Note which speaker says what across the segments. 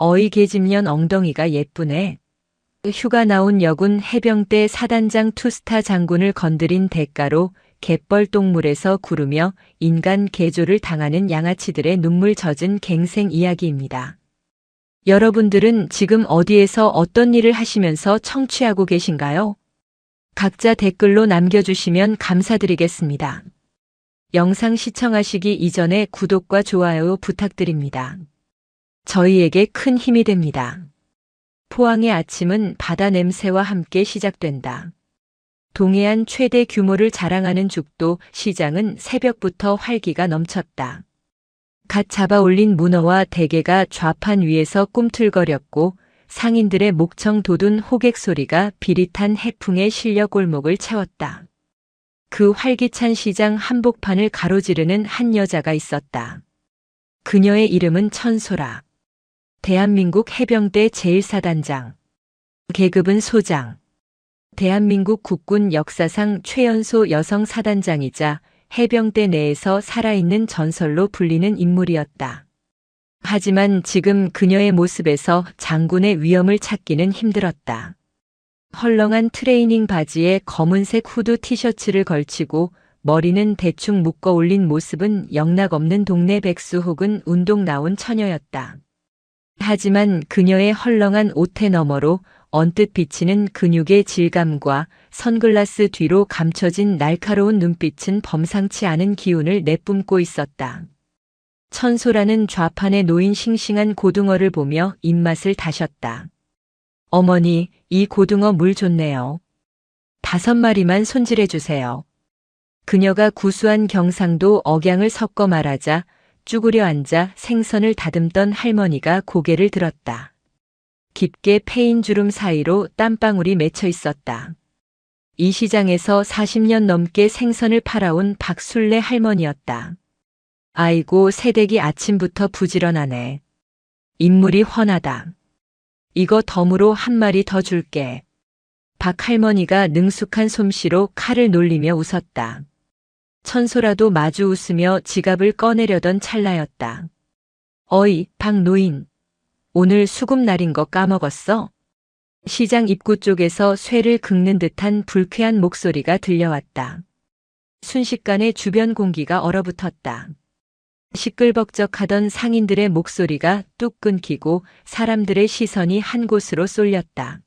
Speaker 1: 어이 계집년 엉덩이가 예쁘네. 휴가 나온 여군 해병대 사단장 투스타 장군을 건드린 대가로 갯벌 똥물에서 구르며 인간 개조를 당하는 양아치들의 눈물 젖은 갱생 이야기입니다. 여러분들은 지금 어디에서 어떤 일을 하시면서 청취하고 계신가요? 각자 댓글로 남겨주시면 감사드리겠습니다. 영상 시청하시기 이전에 구독과 좋아요 부탁드립니다. 저희에게 큰 힘이 됩니다. 포항의 아침은 바다 냄새와 함께 시작된다. 동해안 최대 규모를 자랑하는 죽도 시장은 새벽부터 활기가 넘쳤다. 갓 잡아 올린 문어와 대게가 좌판 위에서 꿈틀거렸고 상인들의 목청 돋은 호객 소리가 비릿한 해풍에 실려 골목을 채웠다. 그 활기찬 시장 한복판을 가로지르는 한 여자가 있었다. 그녀의 이름은 천소라. 대한민국 해병대 제1사단장. 계급은 소장. 대한민국 국군 역사상 최연소 여성 사단장이자 해병대 내에서 살아있는 전설로 불리는 인물이었다. 하지만 지금 그녀의 모습에서 장군의 위엄을 찾기는 힘들었다. 헐렁한 트레이닝 바지에 검은색 후드 티셔츠를 걸치고 머리는 대충 묶어 올린 모습은 영락없는 동네 백수 혹은 운동 나온 처녀였다. 하지만 그녀의 헐렁한 옷의 너머로 언뜻 비치는 근육의 질감과 선글라스 뒤로 감춰진 날카로운 눈빛은 범상치 않은 기운을 내뿜고 있었다. 천소라는 좌판에 놓인 싱싱한 고등어를 보며 입맛을 다셨다. 어머니, 이 고등어 물 좋네요. 5마리만 손질해 주세요. 그녀가 구수한 경상도 억양을 섞어 말하자 쭈그려 앉아 생선을 다듬던 할머니가 고개를 들었다. 깊게 패인 주름 사이로 땀방울이 맺혀 있었다. 이 시장에서 40년 넘게 생선을 팔아온 박술래 할머니였다. 아이고, 새댁이 아침부터 부지런하네. 인물이 훤하다. 이거 덤으로 1마리 더 줄게. 박 할머니가 능숙한 솜씨로 칼을 놀리며 웃었다. 천소라도 마주 웃으며 지갑을 꺼내려던 찰나였다. 어이, 박 노인. 오늘 수금날인 거 까먹었어? 시장 입구 쪽에서 쇠를 긁는 듯한 불쾌한 목소리가 들려왔다. 순식간에 주변 공기가 얼어붙었다. 시끌벅적하던 상인들의 목소리가 뚝 끊기고 사람들의 시선이 한 곳으로 쏠렸다.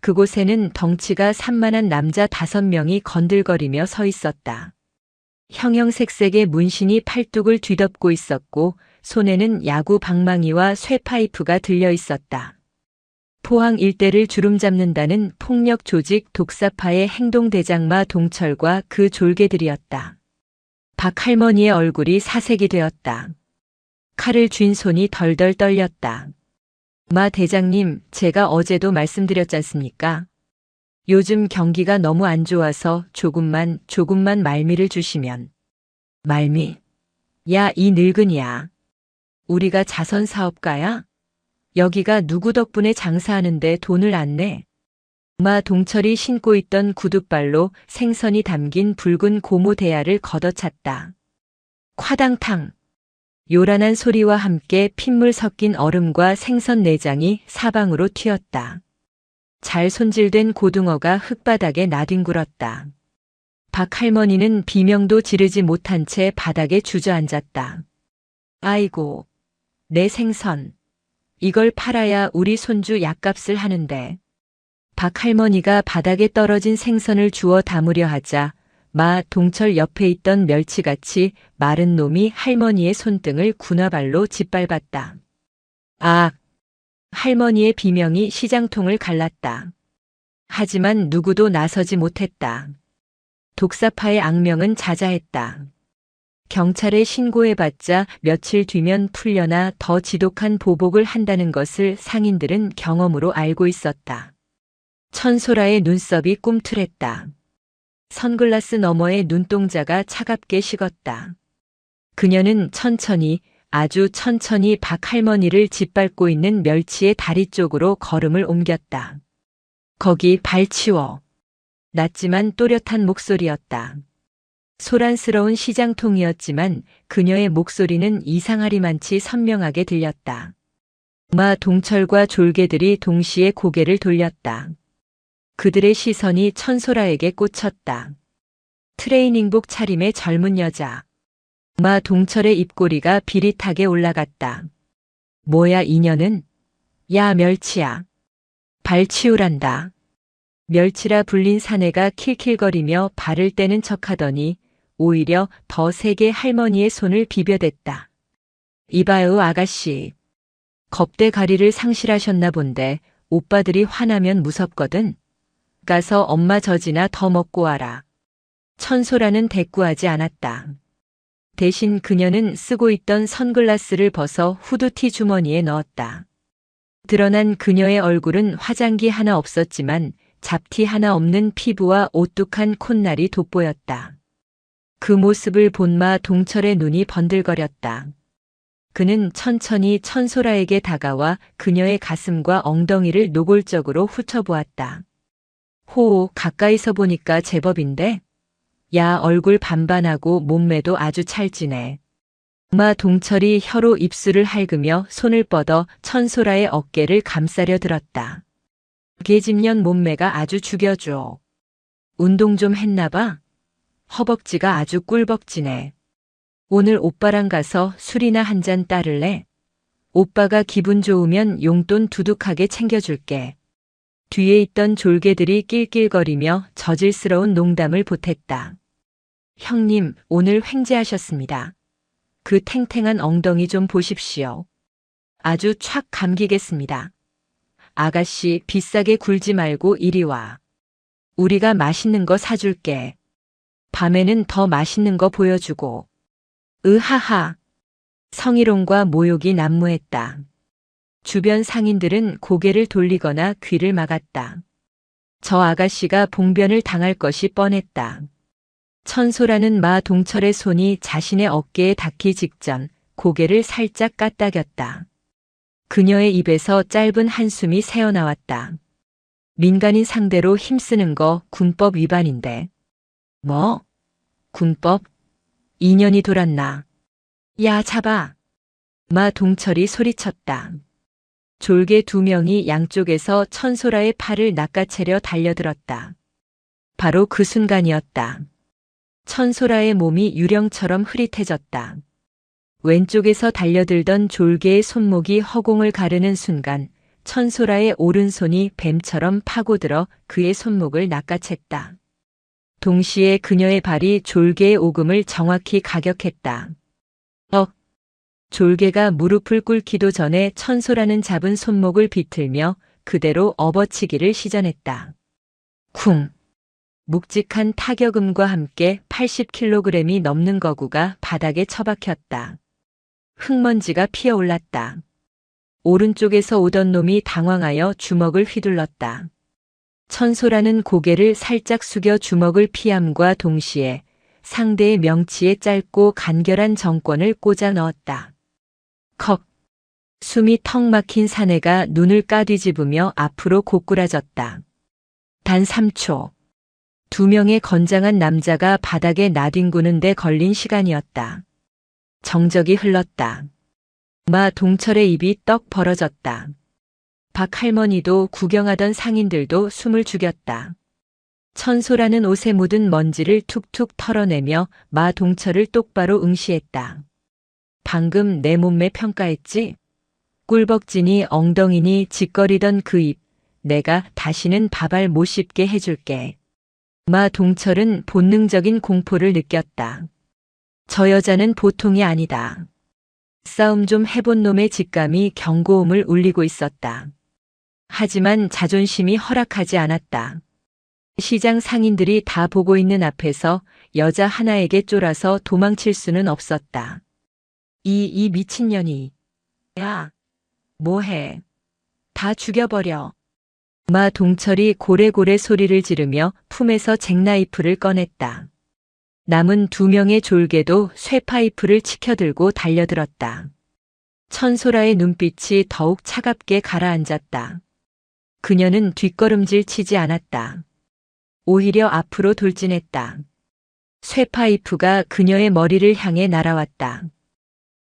Speaker 1: 그곳에는 덩치가 산만한 남자 5명이 건들거리며 서 있었다. 형형색색의 문신이 팔뚝을 뒤덮고 있었고 손에는 야구 방망이와 쇠파이프가 들려 있었다. 포항 일대를 주름잡는다는 폭력 조직 독사파의 행동대장마 동철과 그 졸개들이었다. 박 할머니의 얼굴이 사색이 되었다. 칼을 쥔 손이 덜덜 떨렸다. 마 대장님, 제가 어제도 말씀드렸잖습니까? 요즘 경기가 너무 안 좋아서 조금만 말미를 주시면. 말미? 야, 이 늙은이야. 우리가 자선사업가야? 여기가 누구 덕분에 장사하는데 돈을 안 내? 마 동철이 신고 있던 구둣발로 생선이 담긴 붉은 고무 대야를 걷어찼다. 콰당탕. 요란한 소리와 함께 핏물 섞인 얼음과 생선 내장이 사방으로 튀었다. 잘 손질된 고등어가 흙바닥에 나뒹굴었다. 박 할머니는 비명도 지르지 못한 채 바닥에 주저앉았다. 아이고, 내 생선. 이걸 팔아야 우리 손주 약값을 하는데. 박 할머니가 바닥에 떨어진 생선을 주워 담으려 하자 마 동철 옆에 있던 멸치같이 마른 놈이 할머니의 손등을 군화발로 짓밟았다. 아! 할머니의 비명이 시장통을 갈랐다. 하지만 누구도 나서지 못했다. 독사파의 악명은 자자했다. 경찰에 신고해봤자 며칠 뒤면 풀려나 더 지독한 보복을 한다는 것을 상인들은 경험으로 알고 있었다. 천소라의 눈썹이 꿈틀했다. 선글라스 너머의 눈동자가 차갑게 식었다. 그녀는 천천히, 아주 천천히 박 할머니를 짓밟고 있는 멸치의 다리 쪽으로 걸음을 옮겼다. 거기 발 치워. 낮지만 또렷한 목소리였다. 소란스러운 시장통이었지만 그녀의 목소리는 이상하리만치 선명하게 들렸다. 마 동철과 졸개들이 동시에 고개를 돌렸다. 그들의 시선이 천소라에게 꽂혔다. 트레이닝복 차림의 젊은 여자. 마 동철의 입꼬리가 비릿하게 올라갔다. 뭐야 이년은? 야 멸치야. 발 치우란다. 멸치라 불린 사내가 킬킬거리며 발을 떼는 척하더니 오히려 더 세게 할머니의 손을 비벼댔다. 이봐요 아가씨. 겁대가리를 상실하셨나 본데 오빠들이 화나면 무섭거든. 가서 엄마 젖이나 더 먹고 와라. 천소라는 대꾸하지 않았다. 대신 그녀는 쓰고 있던 선글라스를 벗어 후드티 주머니에 넣었다. 드러난 그녀의 얼굴은 화장기 하나 없었지만 잡티 하나 없는 피부와 오뚝한 콧날이 돋보였다. 그 모습을 본 마 동철의 눈이 번들거렸다. 그는 천천히 천소라에게 다가와 그녀의 가슴과 엉덩이를 노골적으로 훑어보았다. 호, 가까이서 보니까 제법인데? 야, 얼굴 반반하고 몸매도 아주 찰지네. 마 동철이 혀로 입술을 핥으며 손을 뻗어 천소라의 어깨를 감싸려 들었다. 계집년 몸매가 아주 죽여줘. 운동 좀 했나봐? 허벅지가 아주 꿀벅지네. 오늘 오빠랑 가서 술이나 한 잔 따를래? 오빠가 기분 좋으면 용돈 두둑하게 챙겨줄게. 뒤에 있던 졸개들이 낄낄거리며 저질스러운 농담을 보탰다. 형님, 오늘 횡재하셨습니다. 그 탱탱한 엉덩이 좀 보십시오. 아주 촥 감기겠습니다. 아가씨, 비싸게 굴지 말고 이리 와. 우리가 맛있는 거 사줄게. 밤에는 더 맛있는 거 보여주고. 으하하. 성희롱과 모욕이 난무했다. 주변 상인들은 고개를 돌리거나 귀를 막았다. 저 아가씨가 봉변을 당할 것이 뻔했다. 천소라는 마 동철의 손이 자신의 어깨에 닿기 직전 고개를 살짝 까딱였다. 그녀의 입에서 짧은 한숨이 새어나왔다. 민간인 상대로 힘쓰는 거 군법 위반인데. 뭐? 군법? 2년이 돌았나? 야, 잡아! 마 동철이 소리쳤다. 졸개 2명이 양쪽에서 천소라의 팔을 낚아채려 달려들었다. 바로 그 순간이었다. 천소라의 몸이 유령처럼 흐릿해졌다. 왼쪽에서 달려들던 졸개의 손목이 허공을 가르는 순간 천소라의 오른손이 뱀처럼 파고들어 그의 손목을 낚아챘다. 동시에 그녀의 발이 졸개의 오금을 정확히 가격했다. 졸개가 무릎을 꿇기도 전에 천소라는 잡은 손목을 비틀며 그대로 업어치기를 시전했다. 쿵! 묵직한 타격음과 함께 80kg이 넘는 거구가 바닥에 처박혔다. 흙먼지가 피어올랐다. 오른쪽에서 오던 놈이 당황하여 주먹을 휘둘렀다. 천소라는 고개를 살짝 숙여 주먹을 피함과 동시에 상대의 명치에 짧고 간결한 정권을 꽂아 넣었다. 컥! 숨이 턱 막힌 사내가 눈을 까뒤집으며 앞으로 고꾸라졌다. 단 3초. 2명의 건장한 남자가 바닥에 나뒹구는 데 걸린 시간이었다. 정적이 흘렀다. 마 동철의 입이 떡 벌어졌다. 박 할머니도 구경하던 상인들도 숨을 죽였다. 천소라는 옷에 묻은 먼지를 툭툭 털어내며 마 동철을 똑바로 응시했다. 방금 내 몸매 평가했지? 꿀벅지니 엉덩이니 짓거리던 그 입, 내가 다시는 밥알 못 씹게 해줄게. 마 동철은 본능적인 공포를 느꼈다. 저 여자는 보통이 아니다. 싸움 좀 해본 놈의 직감이 경고음을 울리고 있었다. 하지만 자존심이 허락하지 않았다. 시장 상인들이 다 보고 있는 앞에서 여자 하나에게 쫄아서 도망칠 수는 없었다. 이 미친년이. 야, 뭐해. 다 죽여버려. 마 동철이 고래고래 소리를 지르며 품에서 잭나이프를 꺼냈다. 남은 2명의 졸개도 쇠파이프를 치켜들고 달려들었다. 천소라의 눈빛이 더욱 차갑게 가라앉았다. 그녀는 뒷걸음질 치지 않았다. 오히려 앞으로 돌진했다. 쇠파이프가 그녀의 머리를 향해 날아왔다.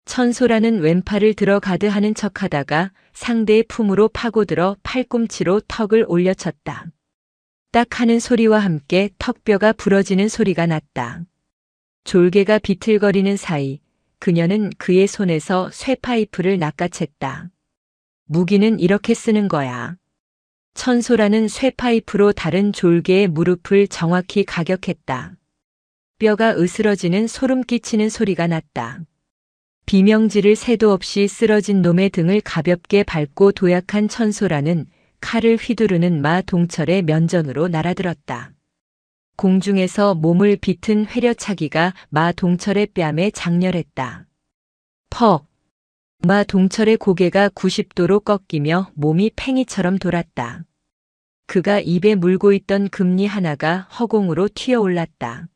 Speaker 1: 천소라는 왼팔을 들어 가드하는 척하다가 상대의 품으로 파고들어 팔꿈치로 턱을 올려쳤다. 딱 하는 소리와 함께 턱뼈가 부러지는 소리가 났다. 졸개가 비틀거리는 사이 그녀는 그의 손에서 쇠파이프를 낚아챘다. 무기는 이렇게 쓰는 거야. 천소라는 쇠파이프로 다른 졸개의 무릎을 정확히 가격했다. 뼈가 으스러지는 소름 끼치는 소리가 났다. 비명지를 새도 없이 쓰러진 놈의 등을 가볍게 밟고 도약한 천소라는 칼을 휘두르는 마 동철의 면전으로 날아들었다. 공중에서 몸을 비튼 회려차기가 마 동철의 뺨에 장렬했다. 퍽! 마 동철의 고개가 90도로 꺾이며 몸이 팽이처럼 돌았다. 그가 입에 물고 있던 금리 하나가 허공으로 튀어올랐다.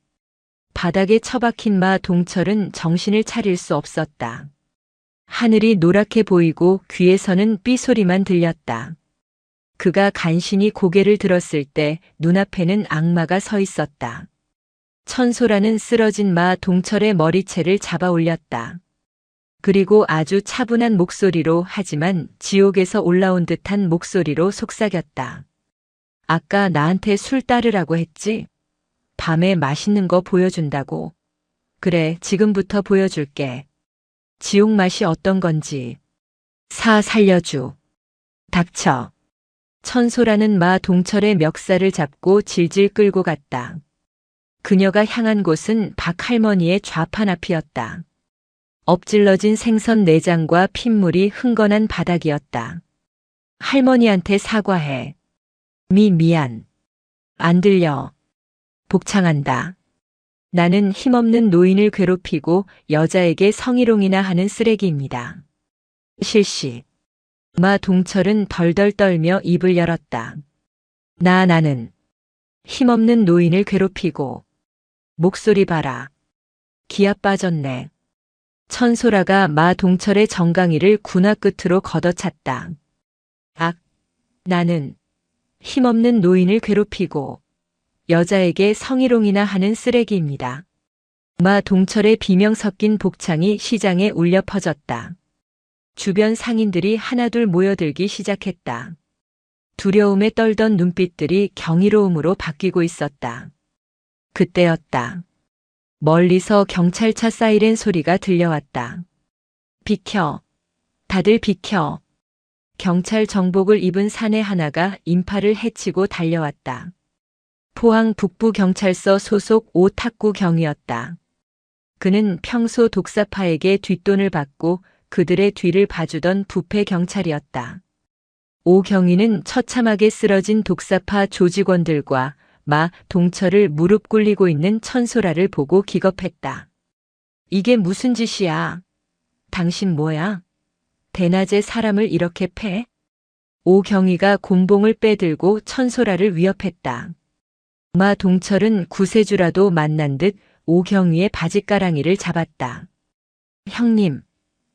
Speaker 1: 바닥에 처박힌 마 동철은 정신을 차릴 수 없었다. 하늘이 노랗게 보이고 귀에서는 삐소리만 들렸다. 그가 간신히 고개를 들었을 때 눈앞에는 악마가 서 있었다. 천소라는 쓰러진 마 동철의 머리채를 잡아 올렸다. 그리고 아주 차분한 목소리로 하지만 지옥에서 올라온 듯한 목소리로 속삭였다. 아까 나한테 술 따르라고 했지? 밤에 맛있는 거 보여준다고. 그래, 지금부터 보여줄게. 지옥 맛이 어떤 건지. 살려주. 닥쳐. 천소라는 마 동철의 멱살을 잡고 질질 끌고 갔다. 그녀가 향한 곳은 박할머니의 좌판 앞이었다. 엎질러진 생선 내장과 핏물이 흥건한 바닥이었다. 할머니한테 사과해. 미안. 안 들려. 복창한다. 나는 힘없는 노인을 괴롭히고 여자에게 성희롱이나 하는 쓰레기입니다. 실시. 마 동철은 덜덜 떨며 입을 열었다. 나는 힘없는 노인을 괴롭히고. 목소리 봐라. 기아 빠졌네. 천소라가 마 동철의 정강이를 군화 끝으로 걷어찼다. 나는 힘없는 노인을 괴롭히고 여자에게 성희롱이나 하는 쓰레기입니다. 마 동철의 비명 섞인 복창이 시장에 울려 퍼졌다. 주변 상인들이 하나둘 모여들기 시작했다. 두려움에 떨던 눈빛들이 경이로움으로 바뀌고 있었다. 그때였다. 멀리서 경찰차 사이렌 소리가 들려왔다. 비켜. 다들 비켜. 경찰 정복을 입은 사내 하나가 인파를 해치고 달려왔다. 포항 북부경찰서 소속 오탁구 경이었다. 그는 평소 독사파에게 뒷돈을 받고 그들의 뒤를 봐주던 부패 경찰이었다. 오 경위는 처참하게 쓰러진 독사파 조직원들과 마 동철을 무릎 꿇리고 있는 천소라를 보고 기겁했다. 이게 무슨 짓이야? 당신 뭐야? 대낮에 사람을 이렇게 패? 오 경위가 곤봉을 빼들고 천소라를 위협했다. 마 동철은 구세주라도 만난 듯 오경위의 바짓가랑이를 잡았다. 형님,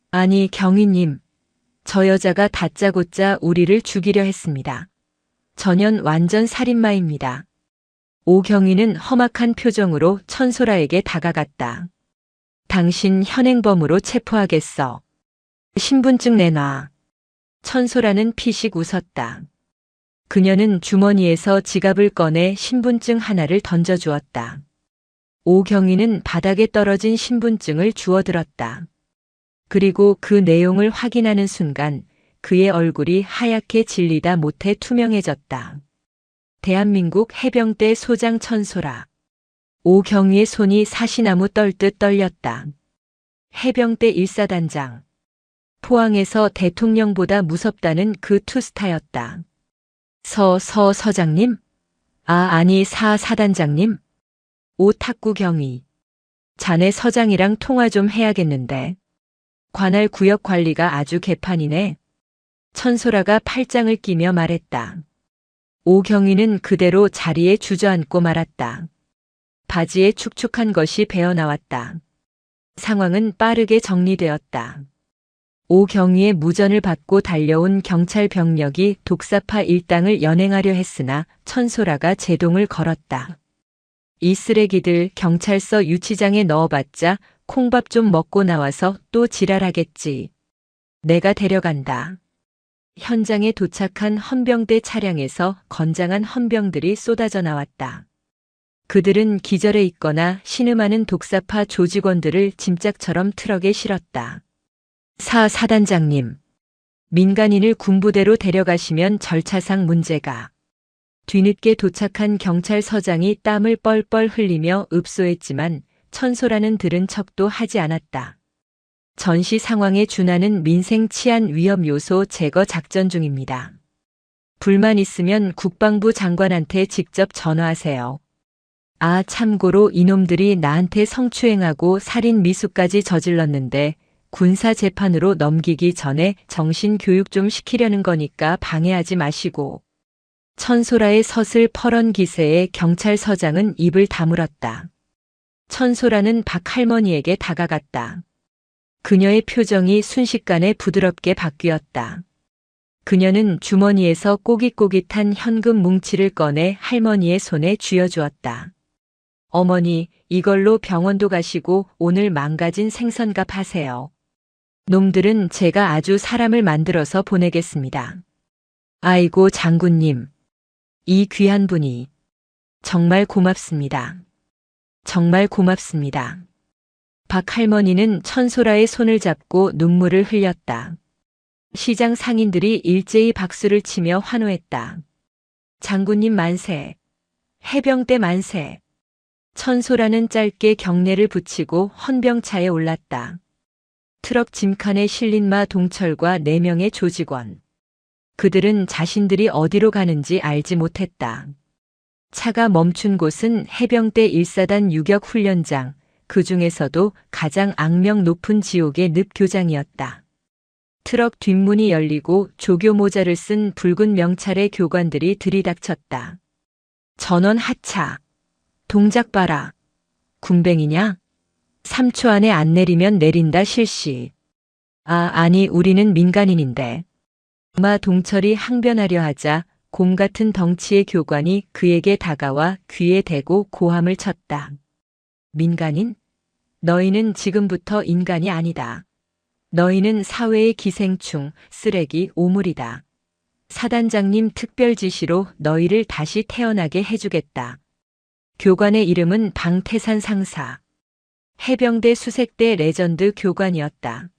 Speaker 1: 아니 경위님, 저 여자가 다짜고짜 우리를 죽이려 했습니다. 전현 완전 살인마입니다. 오경위는 험악한 표정으로 천소라에게 다가갔다. 당신 현행범으로 체포하겠어. 신분증 내놔. 천소라는 피식 웃었다. 그녀는 주머니에서 지갑을 꺼내 신분증 하나를 던져주었다. 오경위는 바닥에 떨어진 신분증을 주워들었다. 그리고 그 내용을 확인하는 순간 그의 얼굴이 하얗게 질리다 못해 투명해졌다. 대한민국 해병대 소장 천소라. 오경위의 손이 사시나무 떨듯 떨렸다. 해병대 1사단장. 포항에서 대통령보다 무섭다는 그 투스타였다. 서장님? 아니 사단장님? 오탁구 경위. 자네 서장이랑 통화 좀 해야겠는데. 관할 구역 관리가 아주 개판이네. 천소라가 팔짱을 끼며 말했다. 오경위는 그대로 자리에 주저앉고 말았다. 바지에 축축한 것이 배어나왔다. 상황은 빠르게 정리되었다. 오경위의 무전을 받고 달려온 경찰 병력이 독사파 일당을 연행하려 했으나 천소라가 제동을 걸었다. 이 쓰레기들 경찰서 유치장에 넣어봤자 콩밥 좀 먹고 나와서 또 지랄하겠지. 내가 데려간다. 현장에 도착한 헌병대 차량에서 건장한 헌병들이 쏟아져 나왔다. 그들은 기절해 있거나 신음하는 독사파 조직원들을 짐짝처럼 트럭에 실었다. 사 사단장님, 민간인을 군부대로 데려가시면 절차상 문제가. 뒤늦게 도착한 경찰서장이 땀을 뻘뻘 흘리며 읍소했지만 천소라는 들은 척도 하지 않았다. 전시 상황에 준하는 민생 치안 위험 요소 제거 작전 중입니다. 불만 있으면 국방부 장관한테 직접 전화하세요. 아, 참고로 이놈들이 나한테 성추행하고 살인 미수까지 저질렀는데 군사 재판으로 넘기기 전에 정신교육 좀 시키려는 거니까 방해하지 마시고. 천소라의 서슬 퍼런 기세에 경찰서장은 입을 다물었다. 천소라는 박할머니에게 다가갔다. 그녀의 표정이 순식간에 부드럽게 바뀌었다. 그녀는 주머니에서 꼬깃꼬깃한 현금 뭉치를 꺼내 할머니의 손에 쥐어주었다. 어머니, 이걸로 병원도 가시고 오늘 망가진 생선값 하세요. 놈들은 제가 아주 사람을 만들어서 보내겠습니다. 아이고 장군님, 이 귀한 분이. 정말 고맙습니다. 정말 고맙습니다. 박할머니는 천소라의 손을 잡고 눈물을 흘렸다. 시장 상인들이 일제히 박수를 치며 환호했다. 장군님 만세. 해병대 만세. 천소라는 짧게 경례를 붙이고 헌병차에 올랐다. 트럭 짐칸에 실린 마 동철과 4명의 조직원. 그들은 자신들이 어디로 가는지 알지 못했다. 차가 멈춘 곳은 해병대 1사단 유격훈련장, 그 중에서도 가장 악명 높은 지옥의 늪교장이었다. 트럭 뒷문이 열리고 조교 모자를 쓴 붉은 명찰의 교관들이 들이닥쳤다. 전원 하차. 동작 봐라. 군뱅이냐? 3초 안에 안 내리면 내린다 실시. 아니 우리는 민간인인데. 마 동철이 항변하려 하자 곰 같은 덩치의 교관이 그에게 다가와 귀에 대고 고함을 쳤다. 민간인? 너희는 지금부터 인간이 아니다. 너희는 사회의 기생충, 쓰레기, 오물이다. 사단장님 특별 지시로 너희를 다시 태어나게 해주겠다. 교관의 이름은 방태산 상사. 해병대 수색대 레전드 교관이었다.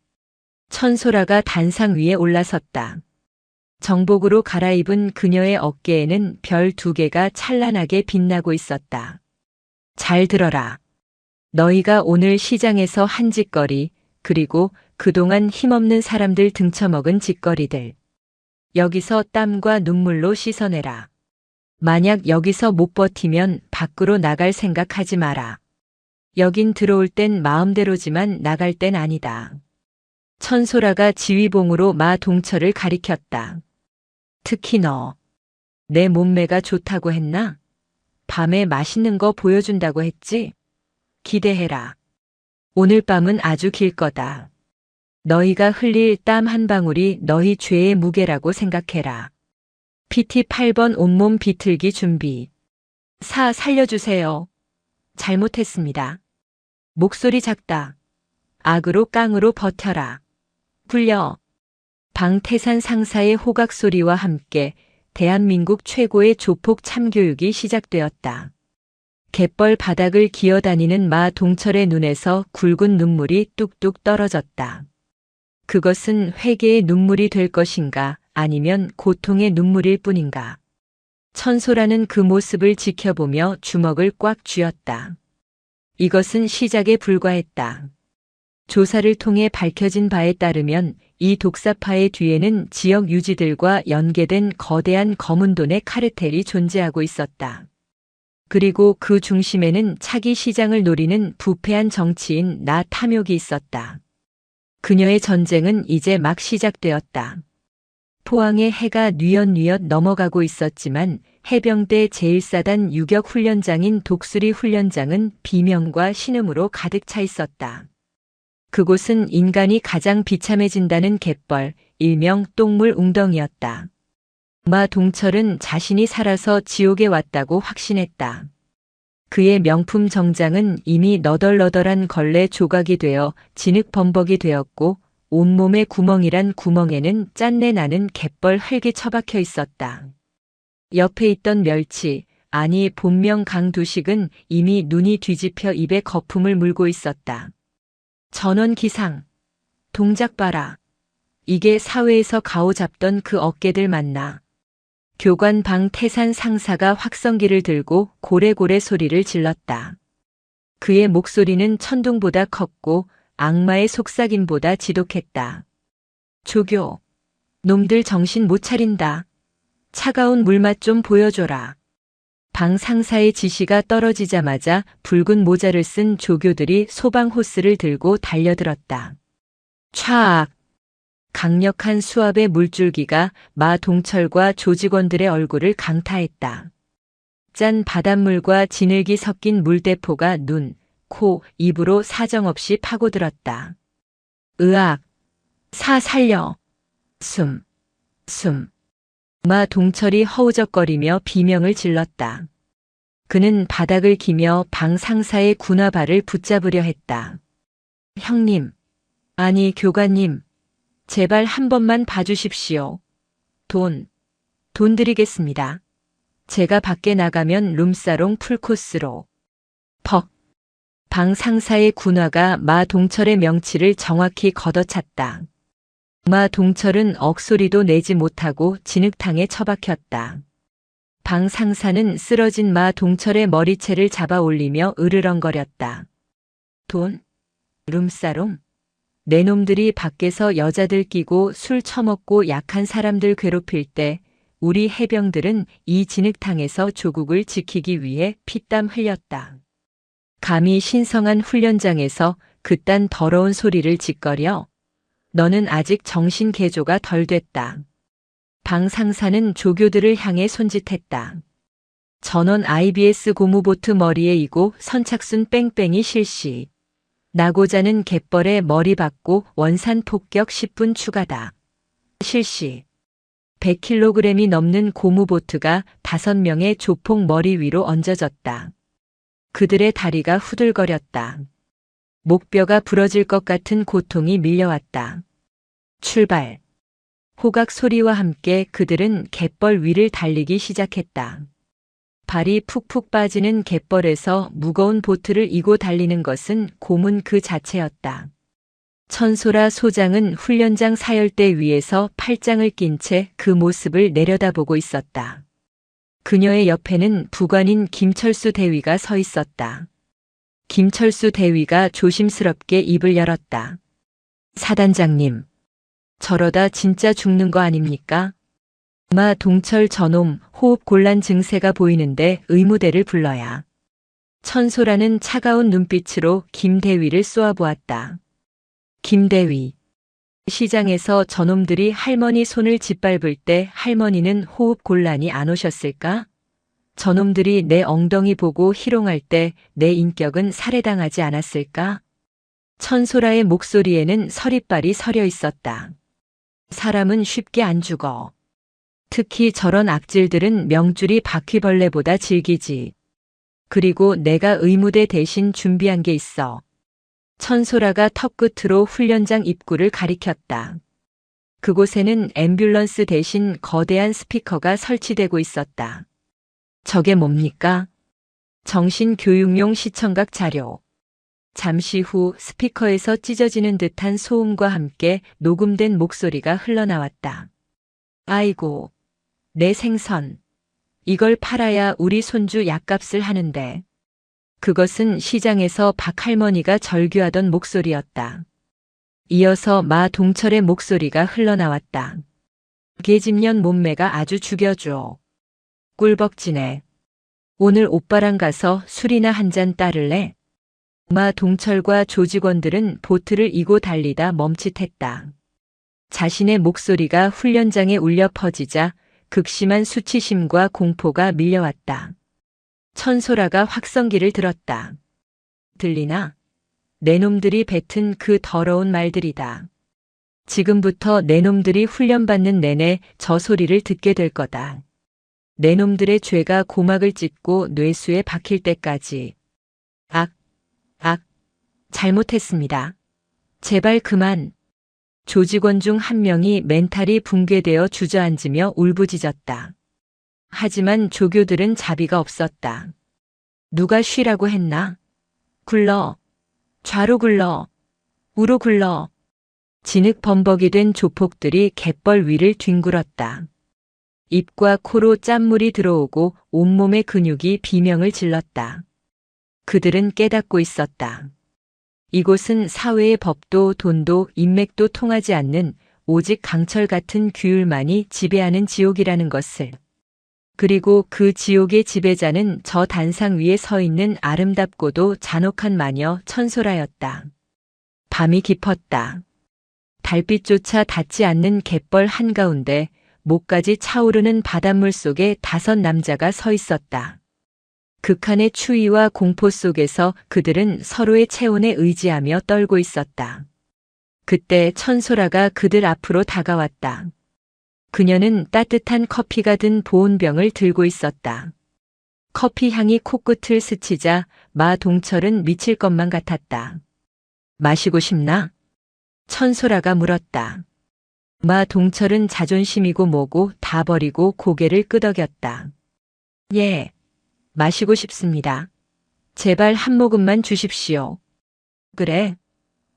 Speaker 1: 천소라가 단상 위에 올라섰다. 정복으로 갈아입은 그녀의 어깨에는 별 2개가 찬란하게 빛나고 있었다. 잘 들어라. 너희가 오늘 시장에서 한 짓거리, 그리고 그동안 힘없는 사람들 등쳐먹은 짓거리들. 여기서 땀과 눈물로 씻어내라. 만약 여기서 못 버티면 밖으로 나갈 생각하지 마라. 여긴 들어올 땐 마음대로지만 나갈 땐 아니다. 천소라가 지휘봉으로 마 동철을 가리켰다. 특히 너. 내 몸매가 좋다고 했나? 밤에 맛있는 거 보여준다고 했지? 기대해라. 오늘 밤은 아주 길 거다. 너희가 흘릴 땀 한 방울이 너희 죄의 무게라고 생각해라. PT 8번 온몸 비틀기 준비. 살려주세요. 잘못했습니다. 목소리 작다. 악으로 깡으로 버텨라. 굴려. 방태산 상사의 호각 소리와 함께 대한민국 최고의 조폭 참교육이 시작되었다. 갯벌 바닥을 기어다니는 마 동철의 눈에서 굵은 눈물이 뚝뚝 떨어졌다. 그것은 회개의 눈물이 될 것인가 아니면 고통의 눈물일 뿐인가. 천소라는 그 모습을 지켜보며 주먹을 꽉 쥐었다. 이것은 시작에 불과했다. 조사를 통해 밝혀진 바에 따르면 이 독사파의 뒤에는 지역 유지들과 연계된 거대한 검은 돈의 카르텔이 존재하고 있었다. 그리고 그 중심에는 차기 시장을 노리는 부패한 정치인 나 탐욕이 있었다. 그녀의 전쟁은 이제 막 시작되었다. 포항의 해가 뉘엿뉘엿 넘어가고 있었지만 해병대 제1사단 유격훈련장인 독수리 훈련장은 비명과 신음으로 가득 차 있었다. 그곳은 인간이 가장 비참해진다는 갯벌, 일명 똥물 웅덩이였다. 마 동철은 자신이 살아서 지옥에 왔다고 확신했다. 그의 명품 정장은 이미 너덜너덜한 걸레 조각이 되어 진흙범벅이 되었고 온몸에 구멍이란 구멍에는 짠내 나는 갯벌 흙이 처박혀 있었다. 옆에 있던 멸치, 아니 본명 강두식은 이미 눈이 뒤집혀 입에 거품을 물고 있었다. 전원 기상. 동작 봐라. 이게 사회에서 가오잡던 그 어깨들 맞나. 교관 방 태산 상사가 확성기를 들고 고래고래 소리를 질렀다. 그의 목소리는 천둥보다 컸고 악마의 속삭임보다 지독했다. 조교, 놈들 정신 못 차린다. 차가운 물맛 좀 보여줘라. 방 상사의 지시가 떨어지자마자 붉은 모자를 쓴 조교들이 소방 호스를 들고 달려들었다. 촤악! 강력한 수압의 물줄기가 마 동철과 조직원들의 얼굴을 강타했다. 짠 바닷물과 진흙이 섞인 물대포가 눈, 코, 입으로 사정없이 파고들었다. 으악! 살려! 숨! 마 동철이 허우적거리며 비명을 질렀다. 그는 바닥을 기며 방 상사의 군화발을 붙잡으려 했다. 형님, 아니 교관님, 제발 한 번만 봐주십시오. 돈 드리겠습니다. 제가 밖에 나가면 룸사롱 풀코스로. 퍽. 방 상사의 군화가 마 동철의 명치를 정확히 걷어찼다. 마 동철은 억소리도 내지 못하고 진흙탕에 처박혔다. 방 상사는 쓰러진 마 동철의 머리채를 잡아 올리며 으르렁거렸다. 돈? 룸사롱? 내 놈들이 밖에서 여자들 끼고 술 처먹고 약한 사람들 괴롭힐 때 우리 해병들은 이 진흙탕에서 조국을 지키기 위해 피땀 흘렸다. 감히 신성한 훈련장에서 그딴 더러운 소리를 짓거려? 너는 아직 정신 개조가 덜 됐다. 방 상사는 조교들을 향해 손짓했다. 전원 IBS 고무보트 머리에 이고 선착순 뺑뺑이 실시. 나고자는 갯벌에 머리 박고 원산 폭격 10분 추가다. 실시. 100kg이 넘는 고무보트가 5명의 조폭 머리 위로 얹어졌다. 그들의 다리가 후들거렸다. 목뼈가 부러질 것 같은 고통이 밀려왔다. 출발. 호각 소리와 함께 그들은 갯벌 위를 달리기 시작했다. 발이 푹푹 빠지는 갯벌에서 무거운 보트를 이고 달리는 것은 고문 그 자체였다. 천소라 소장은 훈련장 사열대 위에서 팔짱을 낀 채 그 모습을 내려다보고 있었다. 그녀의 옆에는 부관인 김철수 대위가 서 있었다. 김철수 대위가 조심스럽게 입을 열었다. 사단장님, 저러다 진짜 죽는 거 아닙니까? 마 동철 저놈 호흡 곤란 증세가 보이는데 의무대를 불러야. 천소라는 차가운 눈빛으로 김대위를 쏘아보았다. 김대위. 시장에서 저놈들이 할머니 손을 짓밟을 때 할머니는 호흡 곤란이 안 오셨을까? 저놈들이 내 엉덩이 보고 희롱할 때 내 인격은 살해당하지 않았을까? 천소라의 목소리에는 서리빨이 서려 있었다. 사람은 쉽게 안 죽어. 특히 저런 악질들은 명줄이 바퀴벌레보다 질기지. 그리고 내가 의무대 대신 준비한 게 있어. 천소라가 턱끝으로 훈련장 입구를 가리켰다. 그곳에는 앰뷸런스 대신 거대한 스피커가 설치되고 있었다. 저게 뭡니까? 정신교육용 시청각 자료. 잠시 후 스피커에서 찢어지는 듯한 소음과 함께 녹음된 목소리가 흘러나왔다. 아이고, 내 생선. 이걸 팔아야 우리 손주 약값을 하는데. 그것은 시장에서 박할머니가 절규하던 목소리였다. 이어서 마 동철의 목소리가 흘러나왔다. 계집년 몸매가 아주 죽여줘. 꿀벅지네. 오늘 오빠랑 가서 술이나 한 잔 따를래? 마 동철과 조직원들은 보트를 이고 달리다 멈칫했다. 자신의 목소리가 훈련장에 울려 퍼지자 극심한 수치심과 공포가 밀려왔다. 천소라가 확성기를 들었다. 들리나? 내 놈들이 뱉은 그 더러운 말들이다. 지금부터 내 놈들이 훈련받는 내내 저 소리를 듣게 될 거다. 내 놈들의 죄가 고막을 찢고 뇌수에 박힐 때까지. 악, 잘못했습니다. 제발 그만. 조직원 중 한 명이 멘탈이 붕괴되어 주저앉으며 울부짖었다. 하지만 조교들은 자비가 없었다. 누가 쉬라고 했나? 굴러. 좌로 굴러. 우로 굴러. 진흙범벅이 된 조폭들이 갯벌 위를 뒹굴었다. 입과 코로 짠물이 들어오고 온몸의 근육이 비명을 질렀다. 그들은 깨닫고 있었다. 이곳은 사회의 법도 돈도 인맥도 통하지 않는 오직 강철 같은 규율만이 지배하는 지옥이라는 것을. 그리고 그 지옥의 지배자는 저 단상 위에 서 있는 아름답고도 잔혹한 마녀 천소라였다. 밤이 깊었다. 달빛조차 닿지 않는 갯벌 한가운데 목까지 차오르는 바닷물 속에 5 남자가 서 있었다. 극한의 추위와 공포 속에서 그들은 서로의 체온에 의지하며 떨고 있었다. 그때 천소라가 그들 앞으로 다가왔다. 그녀는 따뜻한 커피가 든 보온병을 들고 있었다. 커피 향이 코끝을 스치자 마 동철은 미칠 것만 같았다. 마시고 싶나? 천소라가 물었다. 마 동철은 자존심이고 뭐고 다 버리고 고개를 끄덕였다. 예, 마시고 싶습니다. 제발 한 모금만 주십시오. 그래?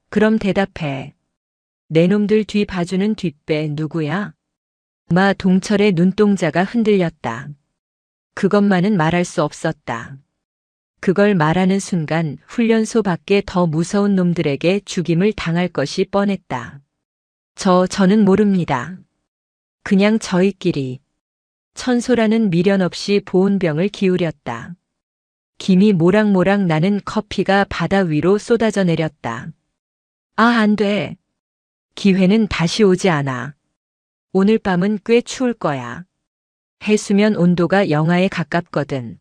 Speaker 1: 그럼 대답해. 내 놈들 뒤 봐주는 뒷배 누구야? 마 동철의 눈동자가 흔들렸다. 그것만은 말할 수 없었다. 그걸 말하는 순간 훈련소 밖에 더 무서운 놈들에게 죽임을 당할 것이 뻔했다. 저는 모릅니다. 그냥 저희끼리. 천소라는 미련 없이 보온병을 기울였다. 김이 모락모락 나는 커피가 바다 위로 쏟아져 내렸다. 아, 안 돼. 기회는 다시 오지 않아. 오늘 밤은 꽤 추울 거야. 해수면 온도가 영하에 가깝거든.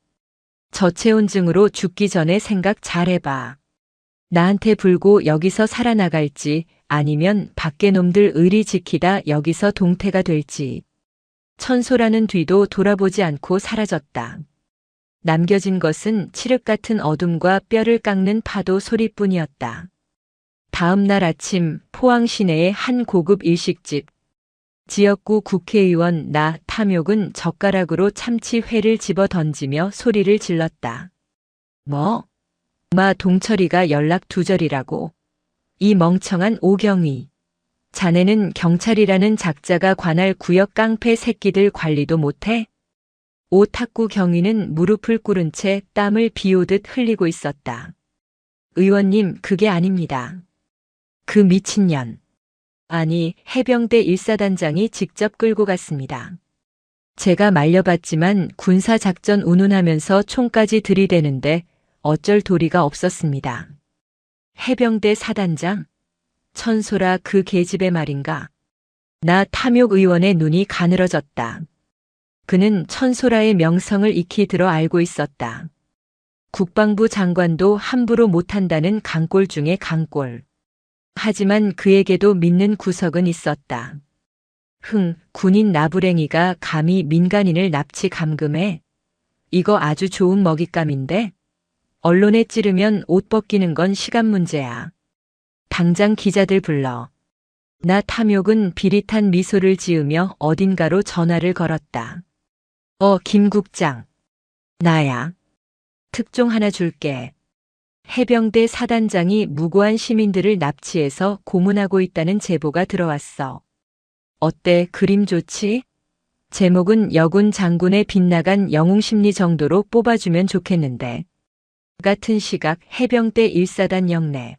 Speaker 1: 저체온증으로 죽기 전에 생각 잘해봐. 나한테 불고 여기서 살아나갈지 아니면 밖에 놈들 의리 지키다 여기서 동태가 될지. 천소라는 뒤도 돌아보지 않고 사라졌다. 남겨진 것은 칠흑 같은 어둠과 뼈를 깎는 파도 소리뿐이었다. 다음 날 아침 포항 시내의 한 고급 일식집. 지역구 국회의원 나 탐욕은 젓가락으로 참치회를 집어 던지며 소리를 질렀다. 뭐? 마 동철이가 연락 두절이라고. 이 멍청한 오경이. 자네는 경찰이라는 작자가 관할 구역 깡패 새끼들 관리도 못해? 오탁구 경위는 무릎을 꿇은 채 땀을 비오듯 흘리고 있었다. 의원님, 그게 아닙니다. 그 미친년. 아니, 해병대 1사단장이 직접 끌고 갔습니다. 제가 말려봤지만 군사작전 운운하면서 총까지 들이대는데 어쩔 도리가 없었습니다. 해병대 사단장? 천소라 그 계집애 말인가? 나 탐욕 의원의 눈이 가늘어졌다. 그는 천소라의 명성을 익히 들어 알고 있었다. 국방부 장관도 함부로 못한다는 강골 중에 강골. 하지만 그에게도 믿는 구석은 있었다. 군인 나부랭이가 감히 민간인을 납치 감금해? 이거 아주 좋은 먹잇감인데? 언론에 찌르면 옷 벗기는 건 시간 문제야. 당장 기자들 불러. 나 탐욕은 비릿한 미소를 지으며 어딘가로 전화를 걸었다. 김 국장. 나야. 특종 하나 줄게. 해병대 사단장이 무고한 시민들을 납치해서 고문하고 있다는 제보가 들어왔어. 어때, 그림 좋지? 제목은 여군 장군의 빗나간 영웅심리 정도로 뽑아주면 좋겠는데. 같은 시각 해병대 1사단 영내.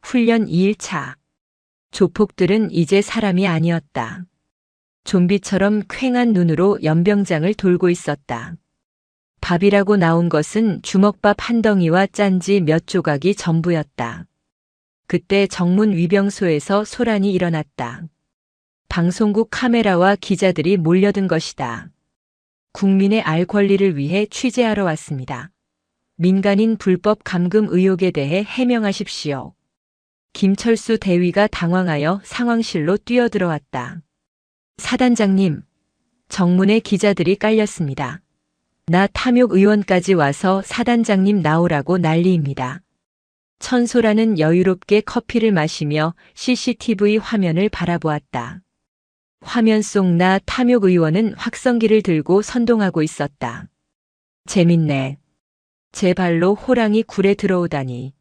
Speaker 1: 훈련 2일차. 조폭들은 이제 사람이 아니었다. 좀비처럼 퀭한 눈으로 연병장을 돌고 있었다. 밥이라고 나온 것은 주먹밥 한 덩이와 짠지 몇 조각이 전부였다. 그때 정문 위병소에서 소란이 일어났다. 방송국 카메라와 기자들이 몰려든 것이다. 국민의 알 권리를 위해 취재하러 왔습니다. 민간인 불법 감금 의혹에 대해 해명하십시오. 김철수 대위가 당황하여 상황실로 뛰어들어왔다. 사단장님, 정문에 기자들이 깔렸습니다. 나 탐욕 의원까지 와서 사단장님 나오라고 난리입니다. 천소라는 여유롭게 커피를 마시며 CCTV 화면을 바라보았다. 화면 속 나 탐욕 의원은 확성기를 들고 선동하고 있었다. 재밌네. 제 발로 호랑이 굴에 들어오다니.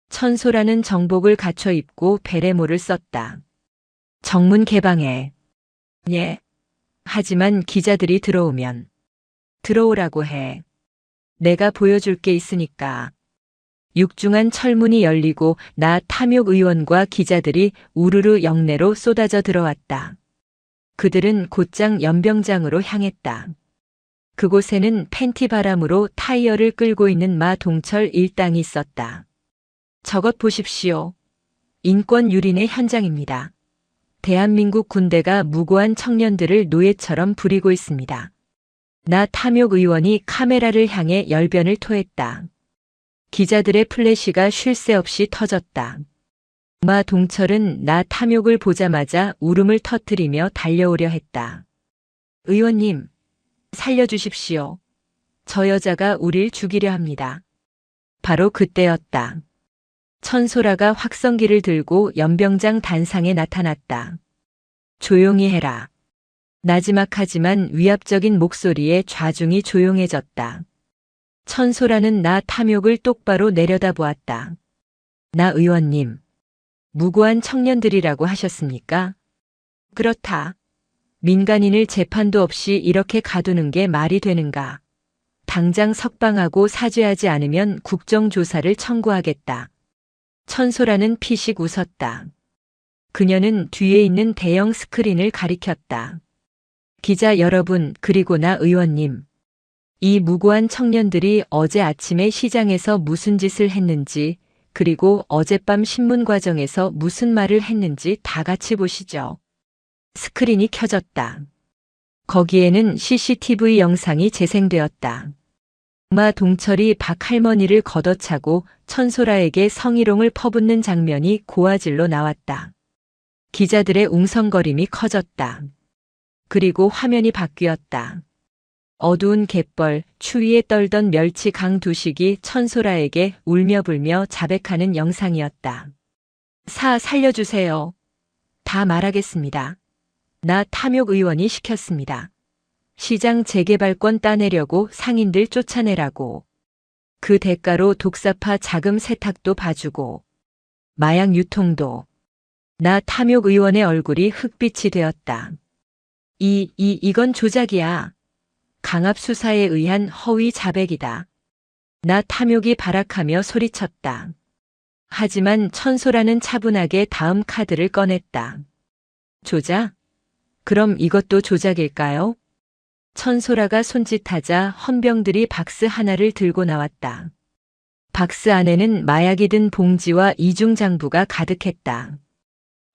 Speaker 1: 천소라는 정복을 갖춰 입고 베레모를 썼다. 정문 개방해. 예. 하지만 기자들이 들어오면 들어오라고 해. 내가 보여줄 게 있으니까. 육중한 철문이 열리고 나 탐욕 의원과 기자들이 우르르 영내로 쏟아져 들어왔다. 그들은 곧장 연병장으로 향했다. 그곳에는 팬티 바람으로 타이어를 끌고 있는 마 동철 일당이 있었다. 저것 보십시오. 인권 유린의 현장입니다. 대한민국 군대가 무고한 청년들을 노예처럼 부리고 있습니다. 나 탐욕 의원이 카메라를 향해 열변을 토했다. 기자들의 플래시가 쉴 새 없이 터졌다. 마 동철은 나 탐욕을 보자마자 울음을 터뜨리며 달려오려 했다. 의원님, 살려주십시오. 저 여자가 우릴 죽이려 합니다. 바로 그때였다. 천소라가 확성기를 들고 연병장 단상에 나타났다. 조용히 해라. 나지막하지만 위압적인 목소리에 좌중이 조용해졌다. 천소라는 나 탐욕을 똑바로 내려다보았다. 나 의원님, 무고한 청년들이라고 하셨습니까? 그렇다. 민간인을 재판도 없이 이렇게 가두는 게 말이 되는가? 당장 석방하고 사죄하지 않으면 국정조사를 청구하겠다. 천소라는 피식 웃었다. 그녀는 뒤에 있는 대형 스크린을 가리켰다. 기자 여러분, 그리고 나 의원님. 이 무고한 청년들이 어제 아침에 시장에서 무슨 짓을 했는지, 그리고 어젯밤 신문 과정에서 무슨 말을 했는지 다 같이 보시죠. 스크린이 켜졌다. 거기에는 CCTV 영상이 재생되었다. 마 동철이 박 할머니를 걷어차고 천소라에게 성희롱을 퍼붓는 장면이 고화질로 나왔다. 기자들의 웅성거림이 커졌다. 그리고 화면이 바뀌었다. 어두운 갯벌, 추위에 떨던 멸치 강두식이 천소라에게 울며불며 자백하는 영상이었다. 살려주세요. 다 말하겠습니다. 나 탐욕 의원이 시켰습니다. 시장 재개발권 따내려고 상인들 쫓아내라고. 그 대가로 독사파 자금 세탁도 봐주고 마약 유통도. 나 탐욕 의원의 얼굴이 흑빛이 되었다. 이건 조작이야. 강압 수사에 의한 허위 자백이다. 나 탐욕이 발악하며 소리쳤다. 하지만 천소라는 차분하게 다음 카드를 꺼냈다. 조작? 그럼 이것도 조작일까요? 천소라가 손짓하자 헌병들이 박스 하나를 들고 나왔다. 박스 안에는 마약이 든 봉지와 이중장부가 가득했다.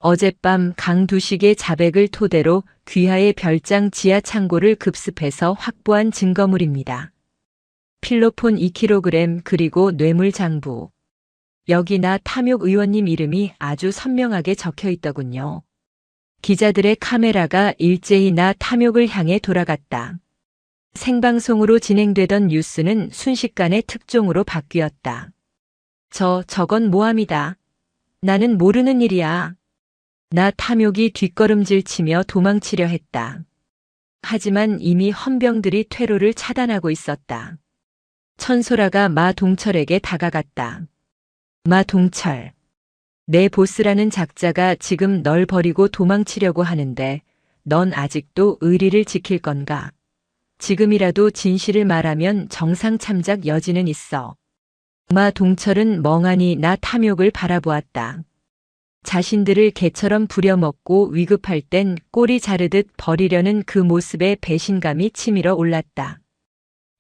Speaker 1: 어젯밤 강두식의 자백을 토대로 귀하의 별장 지하 창고를 급습해서 확보한 증거물입니다. 필로폰 2kg 그리고 뇌물 장부. 여기 나 탐욕 의원님 이름이 아주 선명하게 적혀 있더군요. 기자들의 카메라가 일제히 나 탐욕을 향해 돌아갔다. 생방송으로 진행되던 뉴스는 순식간에 특종으로 바뀌었다. 저건 모함이다. 나는 모르는 일이야. 나 탐욕이 뒷걸음질 치며 도망치려 했다. 하지만 이미 헌병들이 퇴로를 차단하고 있었다. 천소라가 마 동철에게 다가갔다. 마 동철. 내 보스라는 작자가 지금 널 버리고 도망치려고 하는데 넌 아직도 의리를 지킬 건가? 지금이라도 진실을 말하면 정상 참작 여지는 있어. 마 동철은 멍하니 나 탐욕을 바라보았다. 자신들을 개처럼 부려먹고 위급할 땐 꼬리 자르듯 버리려는 그 모습에 배신감이 치밀어 올랐다.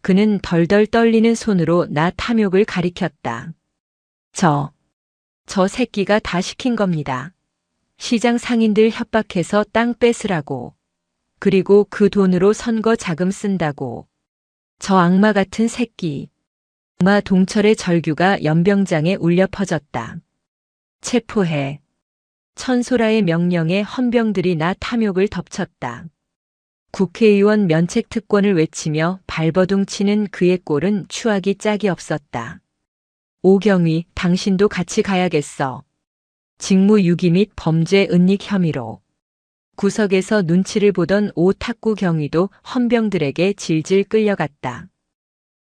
Speaker 1: 그는 덜덜 떨리는 손으로 나 탐욕을 가리켰다. 저 새끼가 다 시킨 겁니다. 시장 상인들 협박해서 땅 뺏으라고. 그리고 그 돈으로 선거 자금 쓴다고. 저 악마 같은 새끼. 마 동철의 절규가 연병장에 울려 퍼졌다. 체포해. 천소라의 명령에 헌병들이 나 탐욕을 덮쳤다. 국회의원 면책 특권을 외치며 발버둥 치는 그의 꼴은 추하기 짝이 없었다. 오경위, 당신도 같이 가야겠어. 직무유기 및 범죄 은닉 혐의로. 구석에서 눈치를 보던 오 탁구 경위도 헌병들에게 질질 끌려갔다.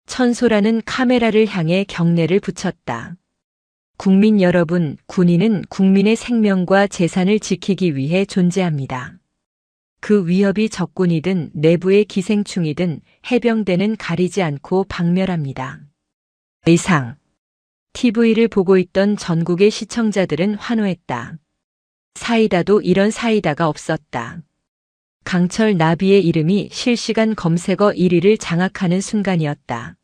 Speaker 1: 천소라는 카메라를 향해 경례를 붙였다. 국민 여러분, 군인은 국민의 생명과 재산을 지키기 위해 존재합니다. 그 위협이 적군이든 내부의 기생충이든 해병대는 가리지 않고 박멸합니다. 이상. TV를 보고 있던 전국의 시청자들은 환호했다. 사이다도 이런 사이다가 없었다. 강철 나비의 이름이 실시간 검색어 1위를 장악하는 순간이었다.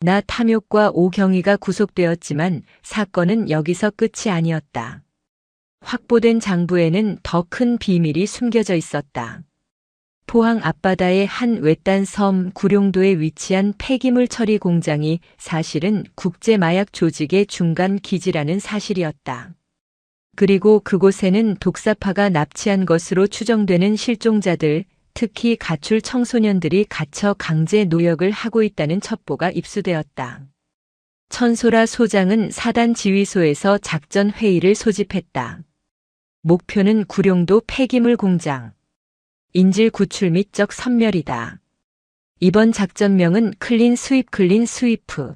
Speaker 1: 나 탐욕과 오경위가 구속되었지만 사건은 여기서 끝이 아니었다. 확보된 장부에는 더 큰 비밀이 숨겨져 있었다. 포항 앞바다의 한 외딴 섬 구룡도에 위치한 폐기물 처리 공장이 사실은 국제마약 조직의 중간 기지라는 사실이었다. 그리고 그곳에는 독사파가 납치한 것으로 추정되는 실종자들, 특히 가출 청소년들이 갇혀 강제 노역을 하고 있다는 첩보가 입수되었다. 천소라 소장은 사단 지휘소에서 작전 회의를 소집했다. 목표는 구룡도 폐기물 공장. 인질 구출 및 적 섬멸이다. 이번 작전명은 클린 스위프.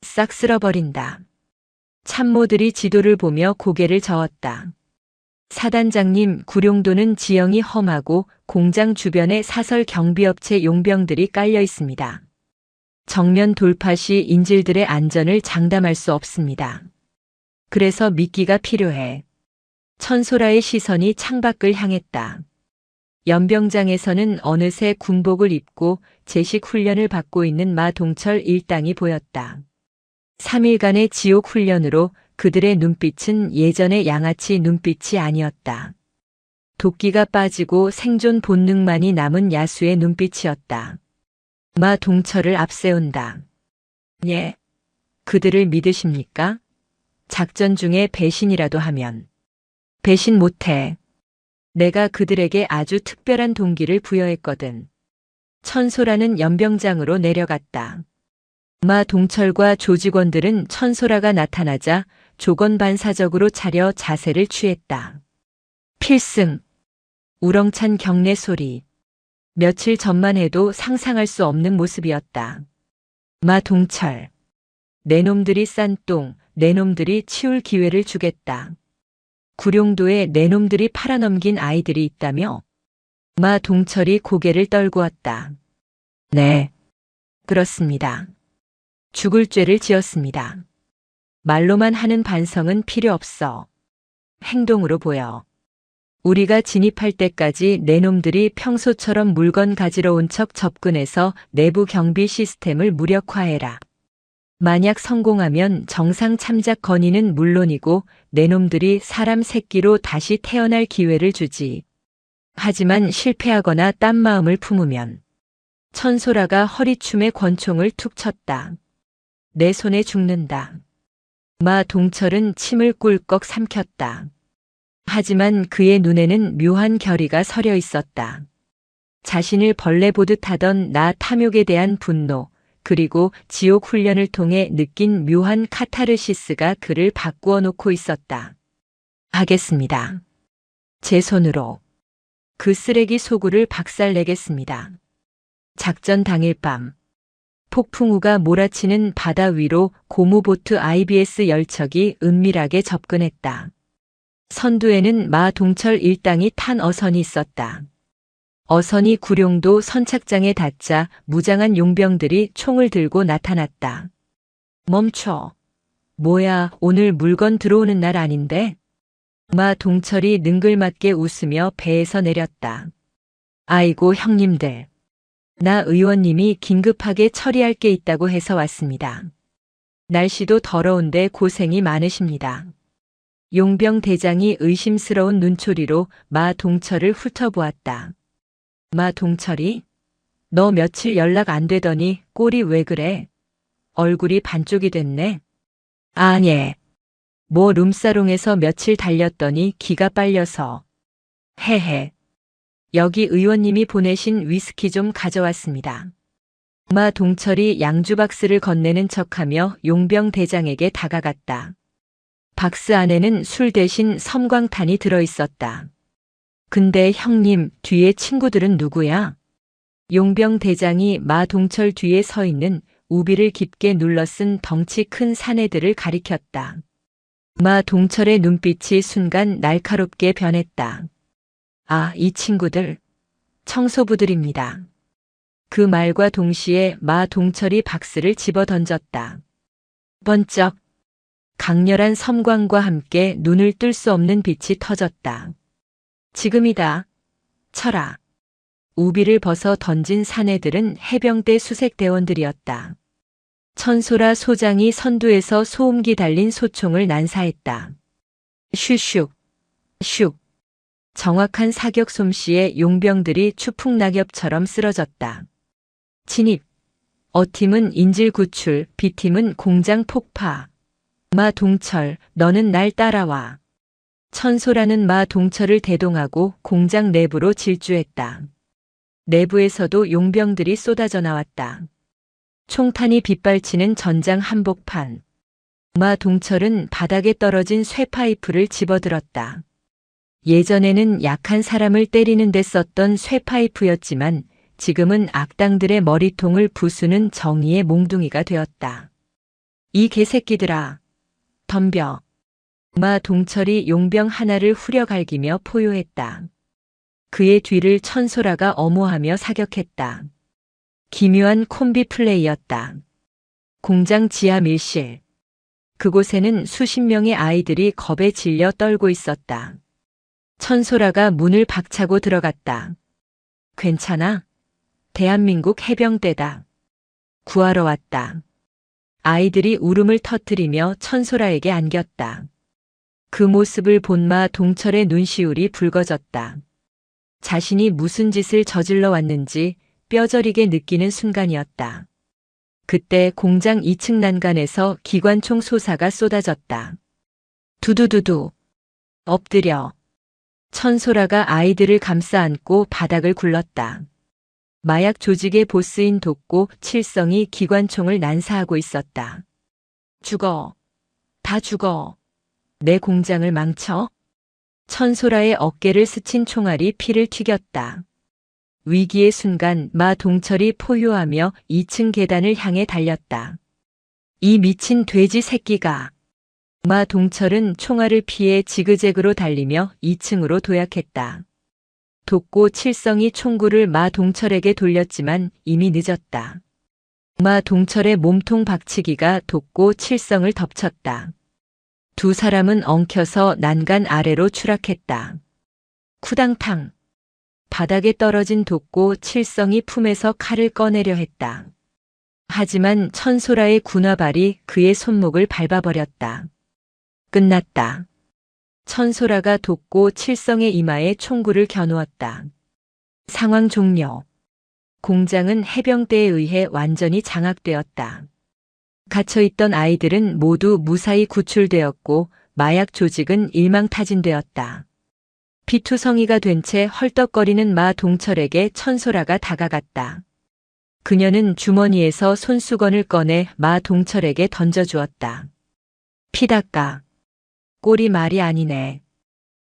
Speaker 1: 싹 쓸어버린다. 참모들이 지도를 보며 고개를 저었다. 사단장님, 구룡도는 지형이 험하고 공장 주변에 사설 경비업체 용병들이 깔려 있습니다. 정면 돌파 시 인질들의 안전을 장담할 수 없습니다. 그래서 미끼가 필요해. 천소라의 시선이 창밖을 향했다. 연병장에서는 어느새 군복을 입고 제식 훈련을 받고 있는 마동철 일당이 보였다. 3일간의 지옥 훈련으로 그들의 눈빛은 예전의 양아치 눈빛이 아니었다. 도끼가 빠지고 생존 본능만이 남은 야수의 눈빛이었다. 마동철을 앞세운다. 예. 그들을 믿으십니까? 작전 중에 배신이라도 하면. 배신 못해. 내가 그들에게 아주 특별한 동기를 부여했거든. 천소라는 연병장으로 내려갔다. 마동철과 조직원들은 천소라가 나타나자 조건반사적으로 차려 자세를 취했다. 필승. 우렁찬 경례 소리. 며칠 전만 해도 상상할 수 없는 모습이었다. 마동철. 내 놈들이 싼 똥, 내 놈들이 치울 기회를 주겠다. 구룡도에 내 놈들이 팔아넘긴 아이들이 있다며? 마동철이 고개를 떨구었다. 네. 그렇습니다. 죽을 죄를 지었습니다. 말로만 하는 반성은 필요 없어. 행동으로 보여. 우리가 진입할 때까지 내 놈들이 평소처럼 물건 가지러 온 척 접근해서 내부 경비 시스템을 무력화해라. 만약 성공하면 정상 참작 건의는 물론이고 내 놈들이 사람 새끼로 다시 태어날 기회를 주지. 하지만 실패하거나 딴 마음을 품으면. 천소라가 허리춤에 권총을 툭 쳤다. 내 손에 죽는다. 마동철은 침을 꿀꺽 삼켰다. 하지만 그의 눈에는 묘한 결의가 서려 있었다. 자신을 벌레 보듯 하던 나 탐욕에 대한 분노, 그리고 지옥 훈련을 통해 느낀 묘한 카타르시스가 그를 바꾸어 놓고 있었다. 하겠습니다. 제 손으로. 그 쓰레기 소굴을 박살내겠습니다. 작전 당일 밤. 폭풍우가 몰아치는 바다 위로 고무보트 IBS 열척이 은밀하게 접근했다. 선두에는 마동철 일당이 탄 어선이 있었다. 어선이 구룡도 선착장에 닿자 무장한 용병들이 총을 들고 나타났다. 멈춰. 뭐야, 오늘 물건 들어오는 날 아닌데? 마동철이 능글맞게 웃으며 배에서 내렸다. 아이고 형님들. 나 의원님이 긴급하게 처리할 게 있다고 해서 왔습니다. 날씨도 더러운데 고생이 많으십니다. 용병 대장이 의심스러운 눈초리로 마동철을 훑어보았다. 마동철이? 너 며칠 연락 안 되더니 꼴이 왜 그래? 얼굴이 반쪽이 됐네. 아니. 뭐 룸사롱에서 며칠 달렸더니 기가 빨려서. 헤헤. 여기 의원님이 보내신 위스키 좀 가져왔습니다. 마 동철이 양주 박스를 건네는 척하며 용병 대장에게 다가갔다. 박스 안에는 술 대신 섬광탄이 들어있었다. 근데 형님, 뒤에 친구들은 누구야? 용병 대장이 마 동철 뒤에 서 있는 우비를 깊게 눌러 쓴 덩치 큰 사내들을 가리켰다. 마 동철의 눈빛이 순간 날카롭게 변했다. 아, 이 친구들. 청소부들입니다. 그 말과 동시에 마 동철이 박스를 집어 던졌다. 번쩍. 강렬한 섬광과 함께 눈을 뜰 수 없는 빛이 터졌다. 지금이다. 쳐라. 우비를 벗어 던진 사내들은 해병대 수색대원들이었다. 천소라 소장이 선두에서 소음기 달린 소총을 난사했다. 슈슉, 슉. 정확한 사격 솜씨에 용병들이 추풍낙엽처럼 쓰러졌다. 진입. A팀은 인질 구출, B팀은 공장 폭파. 마 동철, 너는 날 따라와. 천소라는 마 동철을 대동하고 공장 내부로 질주했다. 내부에서도 용병들이 쏟아져 나왔다. 총탄이 빗발치는 전장 한복판. 마 동철은 바닥에 떨어진 쇠파이프를 집어들었다. 예전에는 약한 사람을 때리는 데 썼던 쇠파이프였지만 지금은 악당들의 머리통을 부수는 정의의 몽둥이가 되었다. 이 개새끼들아, 덤벼. 마 동철이 용병 하나를 후려갈기며 포효했다. 그의 뒤를 천소라가 엄호하며 사격했다. 기묘한 콤비 플레이였다. 공장 지하 밀실. 그곳에는 수십 명의 아이들이 겁에 질려 떨고 있었다. 천소라가 문을 박차고 들어갔다. 괜찮아? 대한민국 해병대다. 구하러 왔다. 아이들이 울음을 터뜨리며 천소라에게 안겼다. 그 모습을 본 마 동철의 눈시울이 붉어졌다. 자신이 무슨 짓을 저질러 왔는지 뼈저리게 느끼는 순간이었다. 그때 공장 2층 난간에서 기관총 쏘사가 쏟아졌다. 두두두두. 엎드려. 천소라가 아이들을 감싸 안고 바닥을 굴렀다. 마약 조직의 보스인 독고 칠성이 기관총을 난사하고 있었다. 죽어. 다 죽어. 내 공장을 망쳐? 천소라의 어깨를 스친 총알이 피를 튀겼다. 위기의 순간 마 동철이 포효하며 2층 계단을 향해 달렸다. 이 미친 돼지 새끼가. 마 동철은 총알을 피해 지그재그로 달리며 2층으로 도약했다. 독고 칠성이 총구를 마 동철에게 돌렸지만 이미 늦었다. 마 동철의 몸통 박치기가 독고 칠성을 덮쳤다. 두 사람은 엉켜서 난간 아래로 추락했다. 쿠당탕. 바닥에 떨어진 독고 칠성이 품에서 칼을 꺼내려 했다. 하지만 천소라의 군화발이 그의 손목을 밟아버렸다. 끝났다. 천소라가 독고 칠성의 이마에 총구를 겨누었다. 상황 종료. 공장은 해병대에 의해 완전히 장악되었다. 갇혀있던 아이들은 모두 무사히 구출되었고 마약 조직은 일망타진되었다. 피투성이가 된 채 헐떡거리는 마 동철에게 천소라가 다가갔다. 그녀는 주머니에서 손수건을 꺼내 마 동철에게 던져주었다. 피 닦아. 꼴이 말이 아니네.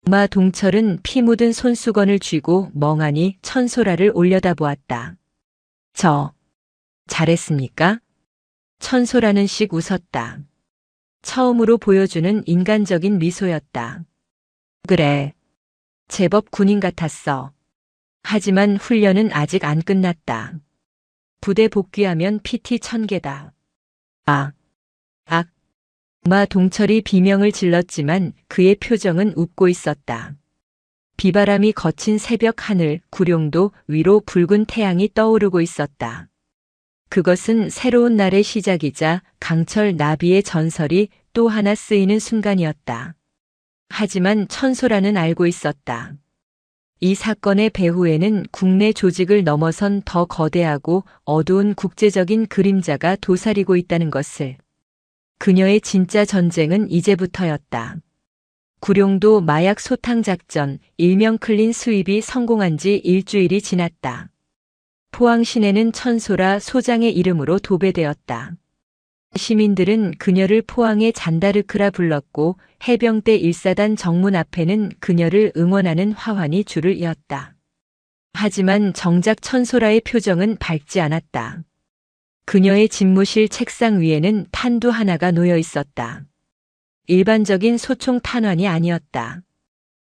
Speaker 1: 마 동철은 피 묻은 손수건을 쥐고 멍하니 천소라를 올려다보았다. 잘했습니까? 천소라는 씩 웃었다. 처음으로 보여주는 인간적인 미소였다. 그래. 제법 군인 같았어. 하지만 훈련은 아직 안 끝났다. 부대 복귀하면 PT 1000개다. 마 동철이 비명을 질렀지만 그의 표정은 웃고 있었다. 비바람이 거친 새벽 하늘 구룡도 위로 붉은 태양이 떠오르고 있었다. 그것은 새로운 날의 시작이자 강철 나비의 전설이 또 하나 쓰이는 순간이었다. 하지만 천소라는 알고 있었다. 이 사건의 배후에는 국내 조직을 넘어선 더 거대하고 어두운 국제적인 그림자가 도사리고 있다는 것을. 그녀의 진짜 전쟁은 이제부터였다. 구룡도 마약 소탕 작전 일명 클린 수입이 성공한 지 일주일이 지났다. 포항 시내는 천소라 소장의 이름으로 도배되었다. 시민들은 그녀를 포항의 잔다르크라 불렀고 해병대 1사단 정문 앞에는 그녀를 응원하는 화환이 줄을 이었다. 하지만 정작 천소라의 표정은 밝지 않았다. 그녀의 집무실 책상 위에는 탄두 하나가 놓여 있었다. 일반적인 소총 탄환이 아니었다.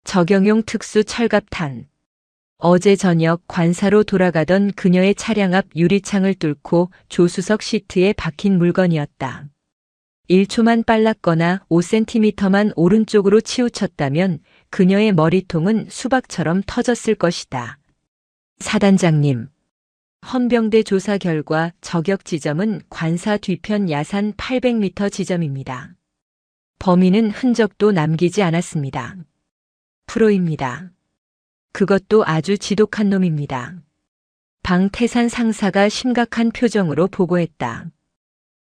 Speaker 1: 적용용 특수 철갑탄. 어제 저녁 관사로 돌아가던 그녀의 차량 앞 유리창을 뚫고 조수석 시트에 박힌 물건이었다. 1초만 빨랐거나 5cm만 오른쪽으로 치우쳤다면 그녀의 머리통은 수박처럼 터졌을 것이다. 사단장님. 헌병대 조사 결과 저격 지점은 관사 뒤편 야산 800m 지점입니다. 범인은 흔적도 남기지 않았습니다. 프로입니다. 그것도 아주 지독한 놈입니다. 방태산 상사가 심각한 표정으로 보고했다.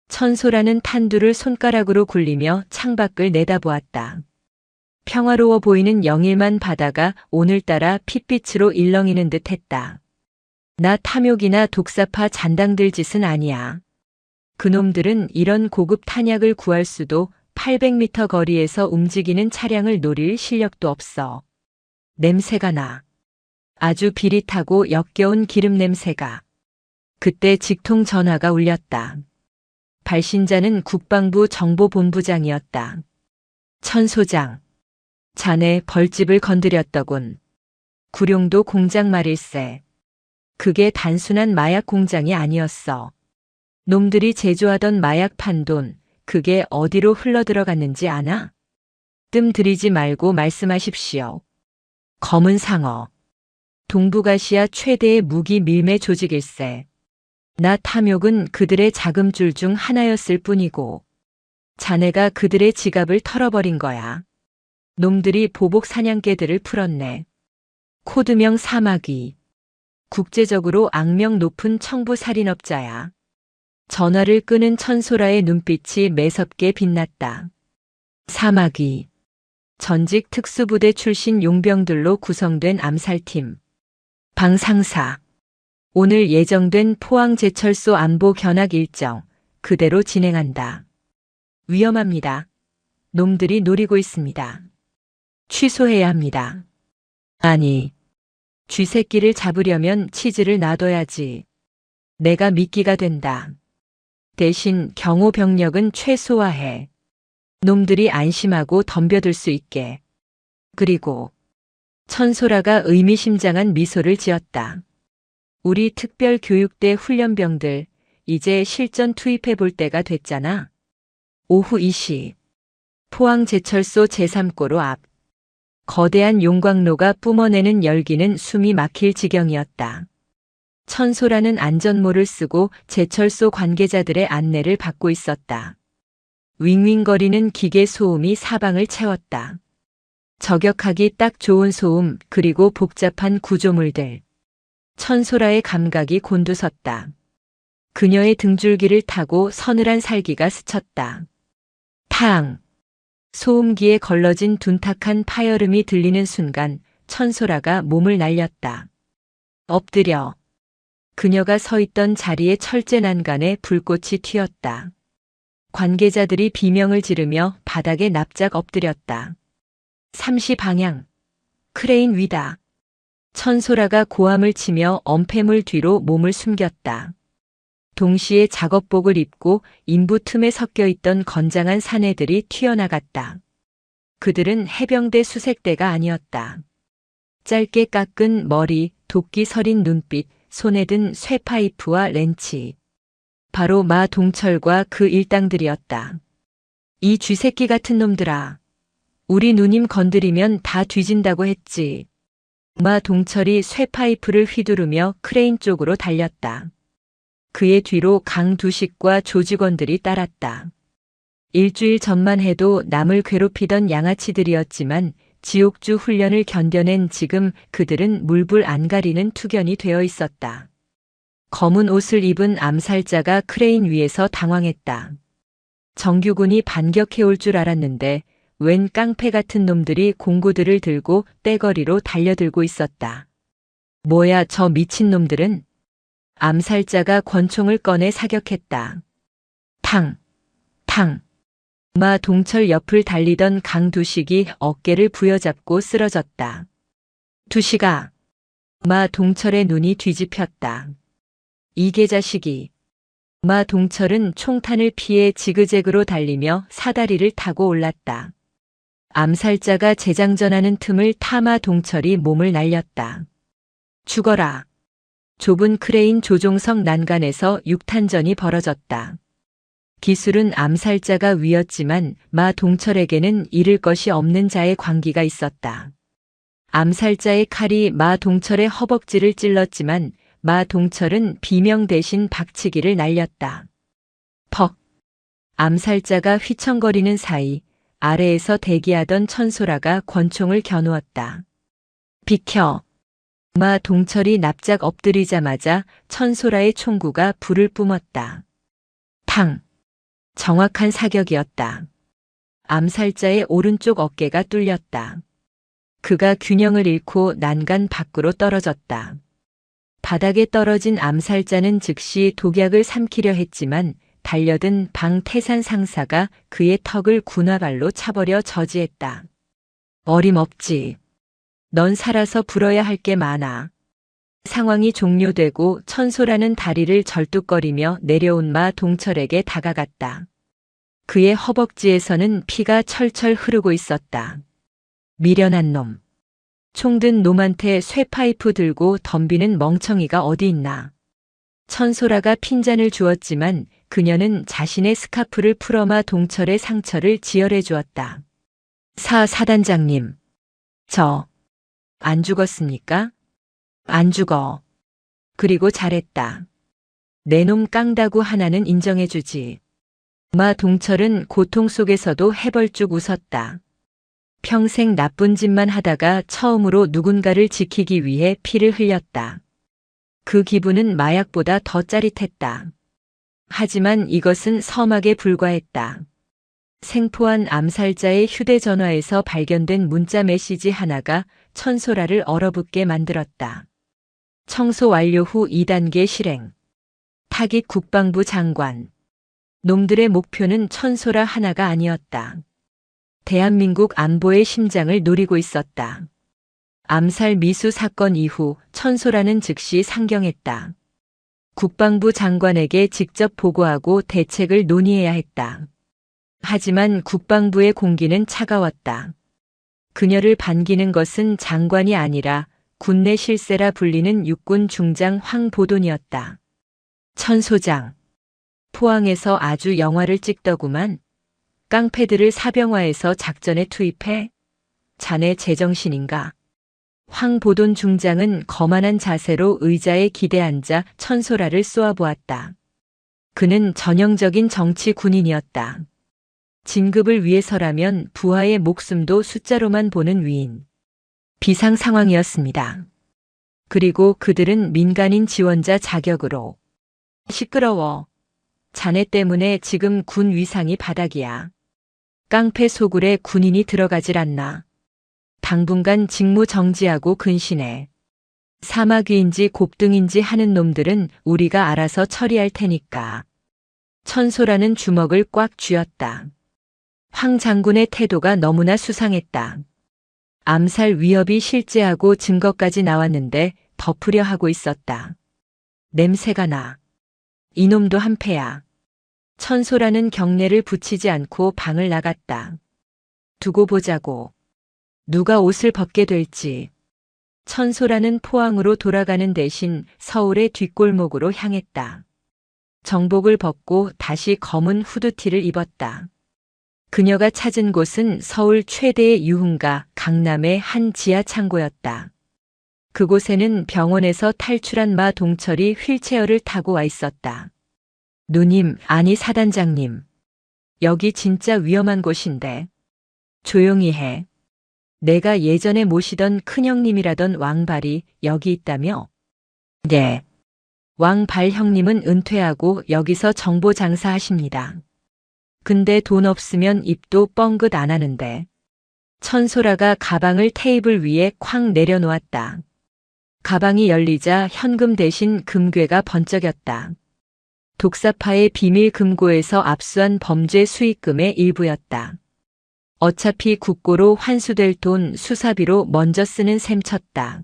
Speaker 1: 천소라는 탄두를 손가락으로 굴리며 창밖을 내다보았다. 평화로워 보이는 영일만 바다가 오늘따라 핏빛으로 일렁이는 듯 했다. 나 탐욕이나 독사파 잔당들 짓은 아니야. 그놈들은 이런 고급 탄약을 구할 수도 800m 거리에서 움직이는 차량을 노릴 실력도 없어. 냄새가 나. 아주 비릿하고 역겨운 기름 냄새가. 그때 직통 전화가 울렸다. 발신자는 국방부 정보본부장이었다. 천 소장. 자네 벌집을 건드렸더군. 구룡도 공장 말일세. 그게 단순한 마약 공장이 아니었어. 놈들이 제조하던 마약 판돈, 그게 어디로 흘러들어갔는지 아나? 뜸 들이지 말고 말씀하십시오. 검은 상어. 동북아시아 최대의 무기 밀매 조직일세. 나 탐욕은 그들의 자금줄 중 하나였을 뿐이고 자네가 그들의 지갑을 털어버린 거야. 놈들이 보복 사냥개들을 풀었네. 코드명 사마귀. 국제적으로 악명 높은 청부 살인업자야. 전화를 끄는 천소라의 눈빛이 매섭게 빛났다. 사마귀. 전직 특수부대 출신 용병들로 구성된 암살팀. 방 상사. 오늘 예정된 포항제철소 안보 견학 일정 그대로 진행한다. 위험합니다. 놈들이 노리고 있습니다. 취소해야 합니다. 아니, 쥐새끼를 잡으려면 치즈를 놔둬야지. 내가 미끼가 된다. 대신 경호 병력은 최소화해. 놈들이 안심하고 덤벼들 수 있게. 그리고 천소라가 의미심장한 미소를 지었다. 우리 특별교육대 훈련병들 이제 실전 투입해 볼 때가 됐잖아. 오후 2시. 포항제철소 제3고로 앞. 거대한 용광로가 뿜어내는 열기는 숨이 막힐 지경이었다. 천소라는 안전모를 쓰고 제철소 관계자들의 안내를 받고 있었다. 윙윙거리는 기계 소음이 사방을 채웠다. 저격하기 딱 좋은 소음 그리고 복잡한 구조물들. 천소라의 감각이 곤두섰다. 그녀의 등줄기를 타고 서늘한 살기가 스쳤다. 탕! 소음기에 걸러진 둔탁한 파열음이 들리는 순간 천소라가 몸을 날렸다. 엎드려. 그녀가 서 있던 자리에 철제 난간에 불꽃이 튀었다. 관계자들이 비명을 지르며 바닥에 납작 엎드렸다. 3시 방향. 크레인 위다. 천소라가 고함을 치며 엄폐물 뒤로 몸을 숨겼다. 동시에 작업복을 입고 인부 틈에 섞여 있던 건장한 사내들이 튀어나갔다. 그들은 해병대 수색대가 아니었다. 짧게 깎은 머리, 도끼 서린 눈빛, 손에 든 쇠파이프와 렌치. 바로 마 동철과 그 일당들이었다. 이 쥐새끼 같은 놈들아. 우리 누님 건드리면 다 뒤진다고 했지. 마 동철이 쇠파이프를 휘두르며 크레인 쪽으로 달렸다. 그의 뒤로 강두식과 조직원들이 따랐다. 일주일 전만 해도 남을 괴롭히던 양아치들이었지만 지옥주 훈련을 견뎌낸 지금 그들은 물불 안 가리는 투견이 되어 있었다. 검은 옷을 입은 암살자가 크레인 위에서 당황했다. 정규군이 반격해올 줄 알았는데 웬 깡패 같은 놈들이 공구들을 들고 떼거리로 달려들고 있었다. 뭐야 저 미친 놈들은? 암살자가 권총을 꺼내 사격했다. 탕! 탕! 마 동철 옆을 달리던 강두식이 어깨를 부여잡고 쓰러졌다. 두식아! 마 동철의 눈이 뒤집혔다. 이 개자식이. 마 동철은 총탄을 피해 지그재그로 달리며 사다리를 타고 올랐다. 암살자가 재장전하는 틈을 타 마 동철이 몸을 날렸다. 죽어라. 좁은 크레인 조종석 난간에서 육탄전이 벌어졌다. 기술은 암살자가 위였지만 마 동철에게는 잃을 것이 없는 자의 광기가 있었다. 암살자의 칼이 마 동철의 허벅지를 찔렀지만 마 동철은 비명 대신 박치기를 날렸다. 퍽! 암살자가 휘청거리는 사이 아래에서 대기하던 천소라가 권총을 겨누었다. 비켜! 마 동철이 납작 엎드리자마자 천소라의 총구가 불을 뿜었다. 탕! 정확한 사격이었다. 암살자의 오른쪽 어깨가 뚫렸다. 그가 균형을 잃고 난간 밖으로 떨어졌다. 바닥에 떨어진 암살자는 즉시 독약을 삼키려 했지만 달려든 방태산 상사가 그의 턱을 군화발로 차버려 저지했다. 어림없지. 넌 살아서 불어야 할 게 많아. 상황이 종료되고 천소라는 다리를 절뚝거리며 내려온 마 동철에게 다가갔다. 그의 허벅지에서는 피가 철철 흐르고 있었다. 미련한 놈. 총든 놈한테 쇠파이프 들고 덤비는 멍청이가 어디 있나. 천소라가 핀잔을 주었지만 그녀는 자신의 스카프를 풀어 마 동철의 상처를 지혈해 주었다. 사단장님. 안 죽었습니까? 안 죽어. 그리고 잘했다. 내 놈 깡다구 하나는 인정해주지. 마 동철은 고통 속에서도 해벌쭉 웃었다. 평생 나쁜 짓만 하다가 처음으로 누군가를 지키기 위해 피를 흘렸다. 그 기분은 마약보다 더 짜릿했다. 하지만 이것은 서막에 불과했다. 생포한 암살자의 휴대전화에서 발견된 문자 메시지 하나가 천소라를 얼어붙게 만들었다. 청소 완료 후 2단계 실행. 타깃 국방부 장관. 놈들의 목표는 천소라 하나가 아니었다. 대한민국 안보의 심장을 노리고 있었다. 암살 미수 사건 이후 천소라는 즉시 상경했다. 국방부 장관에게 직접 보고하고 대책을 논의해야 했다. 하지만 국방부의 공기는 차가웠다. 그녀를 반기는 것은 장관이 아니라 군내 실세라 불리는 육군 중장 황보돈이었다. 천소장. 포항에서 아주 영화를 찍더구만. 깡패들을 사병화해서 작전에 투입해? 자네 제정신인가? 황보돈 중장은 거만한 자세로 의자에 기대앉아 천소라를 쏘아보았다. 그는 전형적인 정치 군인이었다. 진급을 위해서라면 부하의 목숨도 숫자로만 보는 위인. 비상 상황이었습니다. 그리고 그들은 민간인 지원자 자격으로. 시끄러워. 자네 때문에 지금 군 위상이 바닥이야. 깡패 소굴에 군인이 들어가질 않나. 당분간 직무 정지하고 근신해. 사마귀인지 곱등인지 하는 놈들은 우리가 알아서 처리할 테니까. 천소라는 주먹을 꽉 쥐었다. 황 장군의 태도가 너무나 수상했다. 암살 위협이 실제하고 증거까지 나왔는데 덮으려 하고 있었다. 냄새가 나. 이놈도 한패야. 천소라는 경례를 붙이지 않고 방을 나갔다. 두고 보자고. 누가 옷을 벗게 될지. 천소라는 포항으로 돌아가는 대신 서울의 뒷골목으로 향했다. 정복을 벗고 다시 검은 후드티를 입었다. 그녀가 찾은 곳은 서울 최대의 유흥가 강남의 한 지하 창고였다. 그곳에는 병원에서 탈출한 마 동철이 휠체어를 타고 와 있었다. 누님, 아니 사단장님. 여기 진짜 위험한 곳인데. 조용히 해. 내가 예전에 모시던 큰형님이라던 왕발이 여기 있다며? 네. 왕발 형님은 은퇴하고 여기서 정보 장사하십니다. 근데 돈 없으면 입도 뻥긋 안 하는데. 천소라가 가방을 테이블 위에 쾅 내려놓았다. 가방이 열리자 현금 대신 금괴가 번쩍였다. 독사파의 비밀 금고에서 압수한 범죄 수익금의 일부였다. 어차피 국고로 환수될 돈 수사비로 먼저 쓰는 셈 쳤다.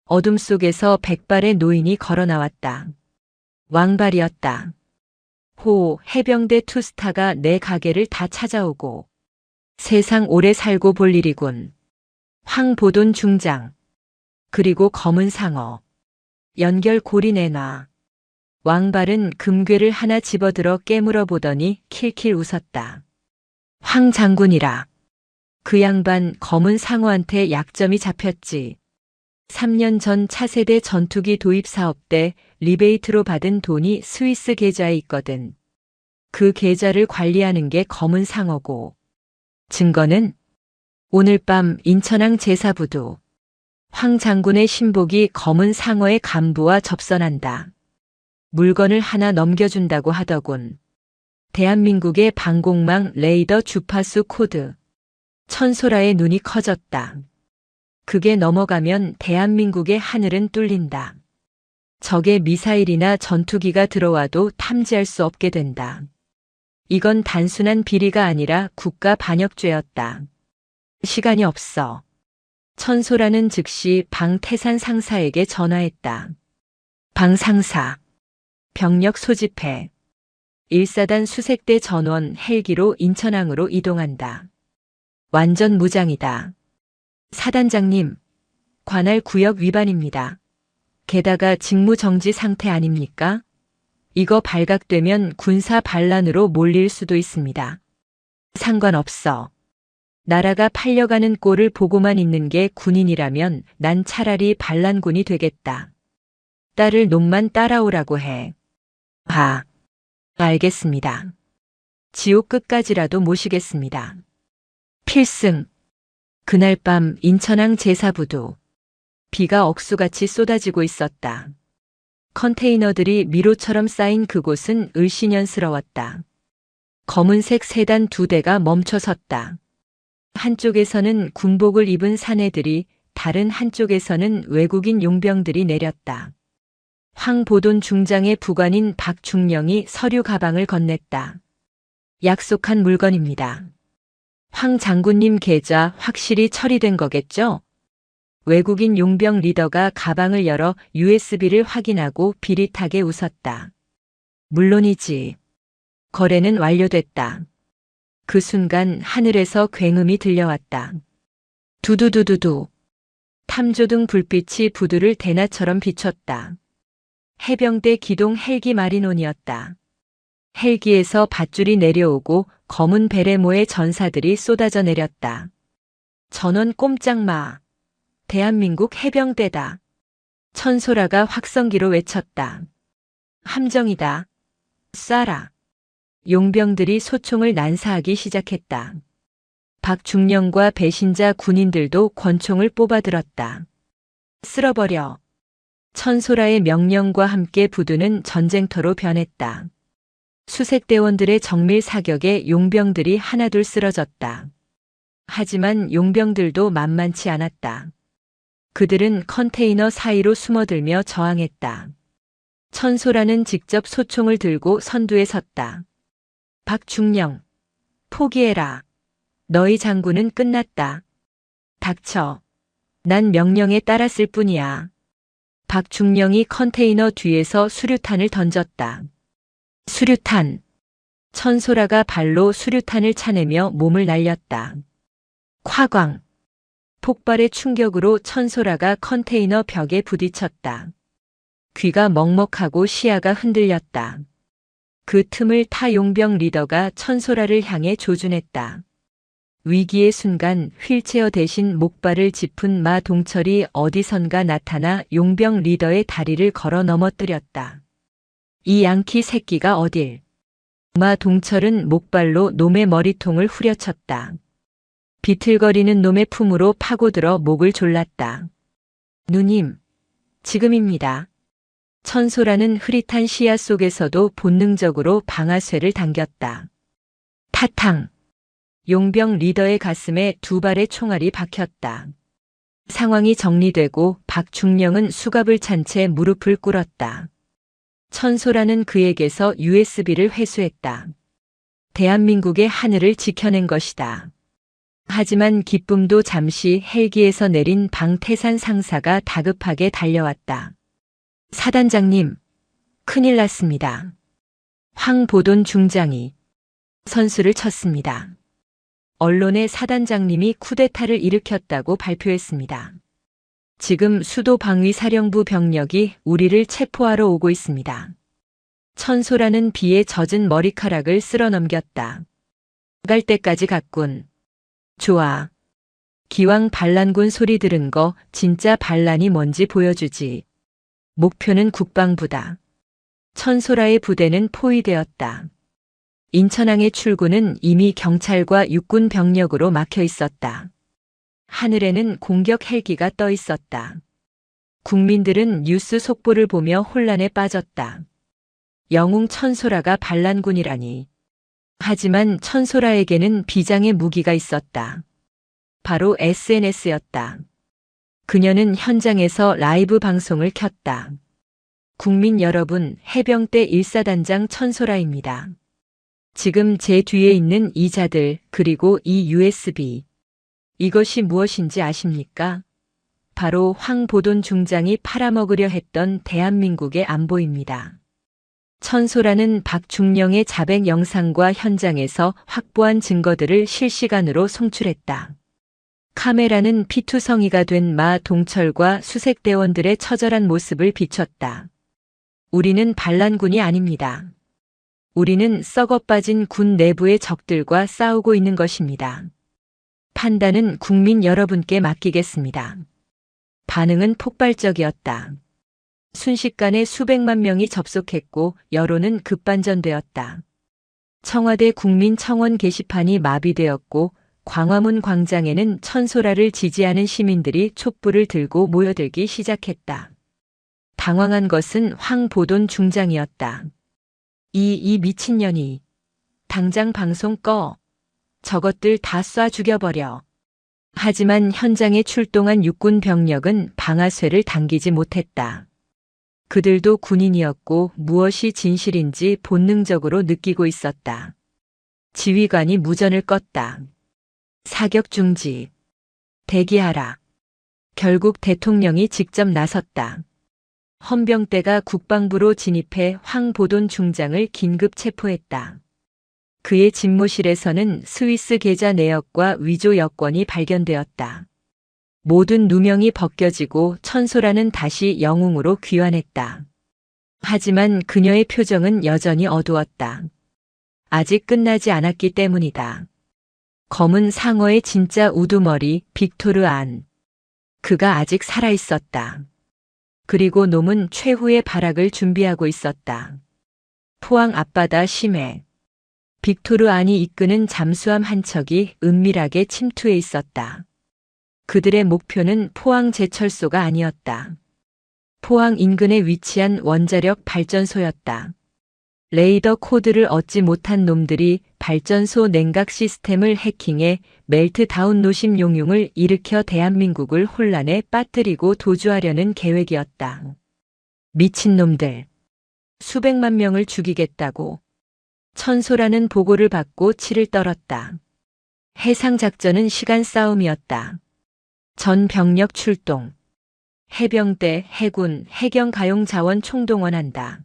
Speaker 1: 어둠 속에서 백발의 노인이 걸어 나왔다. 왕발이었다. 호, 해병대 투스타가 내 가게를 다 찾아오고. 세상 오래 살고 볼 일이군. 황보돈 중장. 그리고 검은 상어. 연결고리 내놔. 왕발은 금괴를 하나 집어들어 깨물어 보더니 킬킬 웃었다. 황 장군이라. 그 양반 검은 상어한테 약점이 잡혔지. 3년 전 차세대 전투기 도입 사업 때 리베이트로 받은 돈이 스위스 계좌에 있거든. 그 계좌를 관리하는 게 검은 상어고. 증거는 오늘 밤 인천항 제사부두. 황 장군의 신복이 검은 상어의 간부와 접선한다. 물건을 하나 넘겨준다고 하더군. 대한민국의 방공망 레이더 주파수 코드. 천소라의 눈이 커졌다. 그게 넘어가면 대한민국의 하늘은 뚫린다. 적의 미사일이나 전투기가 들어와도 탐지할 수 없게 된다. 이건 단순한 비리가 아니라 국가 반역죄였다. 시간이 없어. 천소라는 즉시 방 태산 상사에게 전화했다. 방 상사. 병력 소집해. 1사단 수색대 전원 헬기로 인천항으로 이동한다. 완전 무장이다. 사단장님, 관할 구역 위반입니다. 게다가 직무정지 상태 아닙니까? 이거 발각되면 군사 반란으로 몰릴 수도 있습니다. 상관없어. 나라가 팔려가는 꼴을 보고만 있는 게 군인이라면 난 차라리 반란군이 되겠다. 딸을 놈만 따라오라고 해. 아, 알겠습니다. 지옥 끝까지라도 모시겠습니다. 필승. 그날 밤 인천항 제사부두. 비가 억수같이 쏟아지고 있었다. 컨테이너들이 미로처럼 쌓인 그곳은 을씨년스러웠다. 검은색 세단 2대가 멈춰 섰다. 한쪽에서는 군복을 입은 사내들이, 다른 한쪽에서는 외국인 용병들이 내렸다. 황보돈 중장의 부관인 박중령이 서류 가방을 건넸다. 약속한 물건입니다. 황 장군님 계좌 확실히 처리된 거겠죠? 외국인 용병 리더가 가방을 열어 USB를 확인하고 비릿하게 웃었다. 물론이지. 거래는 완료됐다. 그 순간 하늘에서 굉음이 들려왔다. 두두두두두. 탐조등 불빛이 부두를 대낮처럼 비췄다. 해병대 기동 헬기 마리논이었다. 헬기에서 밧줄이 내려오고 검은 베레모의 전사들이 쏟아져 내렸다. 전원 꼼짝 마. 대한민국 해병대다. 천소라가 확성기로 외쳤다. 함정이다. 쏴라. 용병들이 소총을 난사하기 시작했다. 박중령과 배신자 군인들도 권총을 뽑아들었다. 쓸어버려. 천소라의 명령과 함께 부두는 전쟁터로 변했다. 수색대원들의 정밀 사격에 용병들이 하나둘 쓰러졌다. 하지만 용병들도 만만치 않았다. 그들은 컨테이너 사이로 숨어들며 저항했다. 천소라는 직접 소총을 들고 선두에 섰다. 박중령, 포기해라. 너희 장군은 끝났다. 닥쳐. 난 명령에 따랐을 뿐이야. 박중령이 컨테이너 뒤에서 수류탄을 던졌다. 수류탄. 천소라가 발로 수류탄을 차내며 몸을 날렸다. 콰광. 폭발의 충격으로 천소라가 컨테이너 벽에 부딪혔다. 귀가 먹먹하고 시야가 흔들렸다. 그 틈을 타 용병 리더가 천소라를 향해 조준했다. 위기의 순간 휠체어 대신 목발을 짚은 마 동철이 어디선가 나타나 용병 리더의 다리를 걸어 넘어뜨렸다. 이 양키 새끼가 어딜. 마 동철은 목발로 놈의 머리통을 후려쳤다. 비틀거리는 놈의 품으로 파고들어 목을 졸랐다. 누님, 지금입니다. 천소라는 흐릿한 시야 속에서도 본능적으로 방아쇠를 당겼다. 타탕. 용병 리더의 가슴에 두 발의 총알이 박혔다. 상황이 정리되고 박중령은 수갑을 찬 채 무릎을 꿇었다. 천소라는 그에게서 USB를 회수했다. 대한민국의 하늘을 지켜낸 것이다. 하지만 기쁨도 잠시 헬기에서 내린 방태산 상사가 다급하게 달려왔다. 사단장님, 큰일 났습니다. 황보돈 중장이 선수를 쳤습니다. 언론에 사단장님이 쿠데타를 일으켰다고 발표했습니다. 지금 수도 방위사령부 병력이 우리를 체포하러 오고 있습니다. 천소라는 비에 젖은 머리카락을 쓸어 넘겼다. 갈 때까지 갔군. 좋아. 기왕 반란군 소리 들은 거 진짜 반란이 뭔지 보여주지. 목표는 국방부다. 천소라의 부대는 포위되었다. 인천항의 출구는 이미 경찰과 육군 병력으로 막혀 있었다. 하늘에는 공격 헬기가 떠 있었다. 국민들은 뉴스 속보를 보며 혼란에 빠졌다. 영웅 천소라가 반란군이라니. 하지만 천소라에게는 비장의 무기가 있었다. 바로 SNS였다. 그녀는 현장에서 라이브 방송을 켰다. 국민 여러분, 해병대 1사단장 천소라입니다. 지금 제 뒤에 있는 이 자들, 그리고 이 USB. 이것이 무엇인지 아십니까? 바로 황보돈 중장이 팔아먹으려 했던 대한민국의 안보입니다. 천소라는 박중령의 자백 영상과 현장에서 확보한 증거들을 실시간으로 송출했다. 카메라는 피투성이가 된 마 동철과 수색대원들의 처절한 모습을 비췄다. 우리는 반란군이 아닙니다. 우리는 썩어빠진 군 내부의 적들과 싸우고 있는 것입니다. 판단은 국민 여러분께 맡기겠습니다. 반응은 폭발적이었다. 순식간에 수백만 명이 접속했고 여론은 급반전되었다. 청와대 국민청원 게시판이 마비되었고 광화문 광장에는 천소라를 지지하는 시민들이 촛불을 들고 모여들기 시작했다. 당황한 것은 황보돈 중장이었다. 이 미친년이. 당장 방송 꺼. 저것들 다 쏴 죽여버려. 하지만 현장에 출동한 육군 병력은 방아쇠를 당기지 못했다. 그들도 군인이었고 무엇이 진실인지 본능적으로 느끼고 있었다. 지휘관이 무전을 껐다. 사격 중지. 대기하라. 결국 대통령이 직접 나섰다. 헌병대가 국방부로 진입해 황보돈 중장을 긴급 체포했다. 그의 집무실에서는 스위스 계좌 내역과 위조 여권이 발견되었다. 모든 누명이 벗겨지고 천소라는 다시 영웅으로 귀환했다. 하지만 그녀의 표정은 여전히 어두웠다. 아직 끝나지 않았기 때문이다. 검은 상어의 진짜 우두머리 빅토르 안. 그가 아직 살아있었다. 그리고 놈은 최후의 발악을 준비하고 있었다. 포항 앞바다 심해. 빅토르 안이 이끄는 잠수함 한 척이 은밀하게 침투해 있었다. 그들의 목표는 포항 제철소가 아니었다. 포항 인근에 위치한 원자력 발전소였다. 레이더 코드를 얻지 못한 놈들이 발전소 냉각 시스템을 해킹해 멜트다운 노심 용융을 일으켜 대한민국을 혼란에 빠뜨리고 도주하려는 계획이었다. 미친놈들. 수백만 명을 죽이겠다고. 천소라는 보고를 받고 치를 떨었다. 해상작전은 시간 싸움이었다. 전 병력 출동. 해병대, 해군, 해경 가용 자원 총동원한다.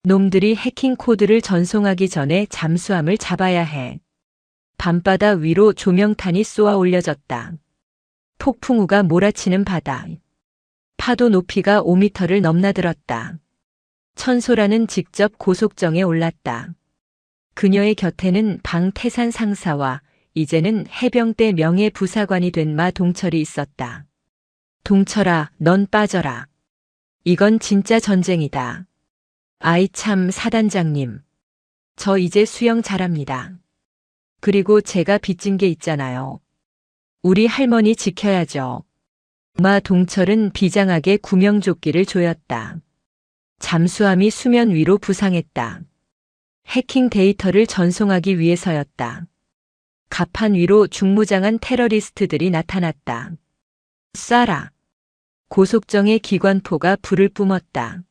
Speaker 1: 놈들이 해킹 코드를 전송하기 전에 잠수함을 잡아야 해. 밤바다 위로 조명탄이 쏘아 올려졌다. 폭풍우가 몰아치는 바다. 파도 높이가 5m를 넘나들었다. 천소라는 직접 고속정에 올랐다. 그녀의 곁에는 방태산 상사와 이제는 해병대 명예부사관이 된 마 동철이 있었다. 동철아, 넌 빠져라. 이건 진짜 전쟁이다. 아이 참 사단장님. 저 이제 수영 잘합니다. 그리고 제가 빚진 게 있잖아요. 우리 할머니 지켜야죠. 마 동철은 비장하게 구명조끼를 조였다. 잠수함이 수면 위로 부상했다. 해킹 데이터를 전송하기 위해서였다. 갑판 위로 중무장한 테러리스트들이 나타났다. 쏴라. 고속정의 기관포가 불을 뿜었다.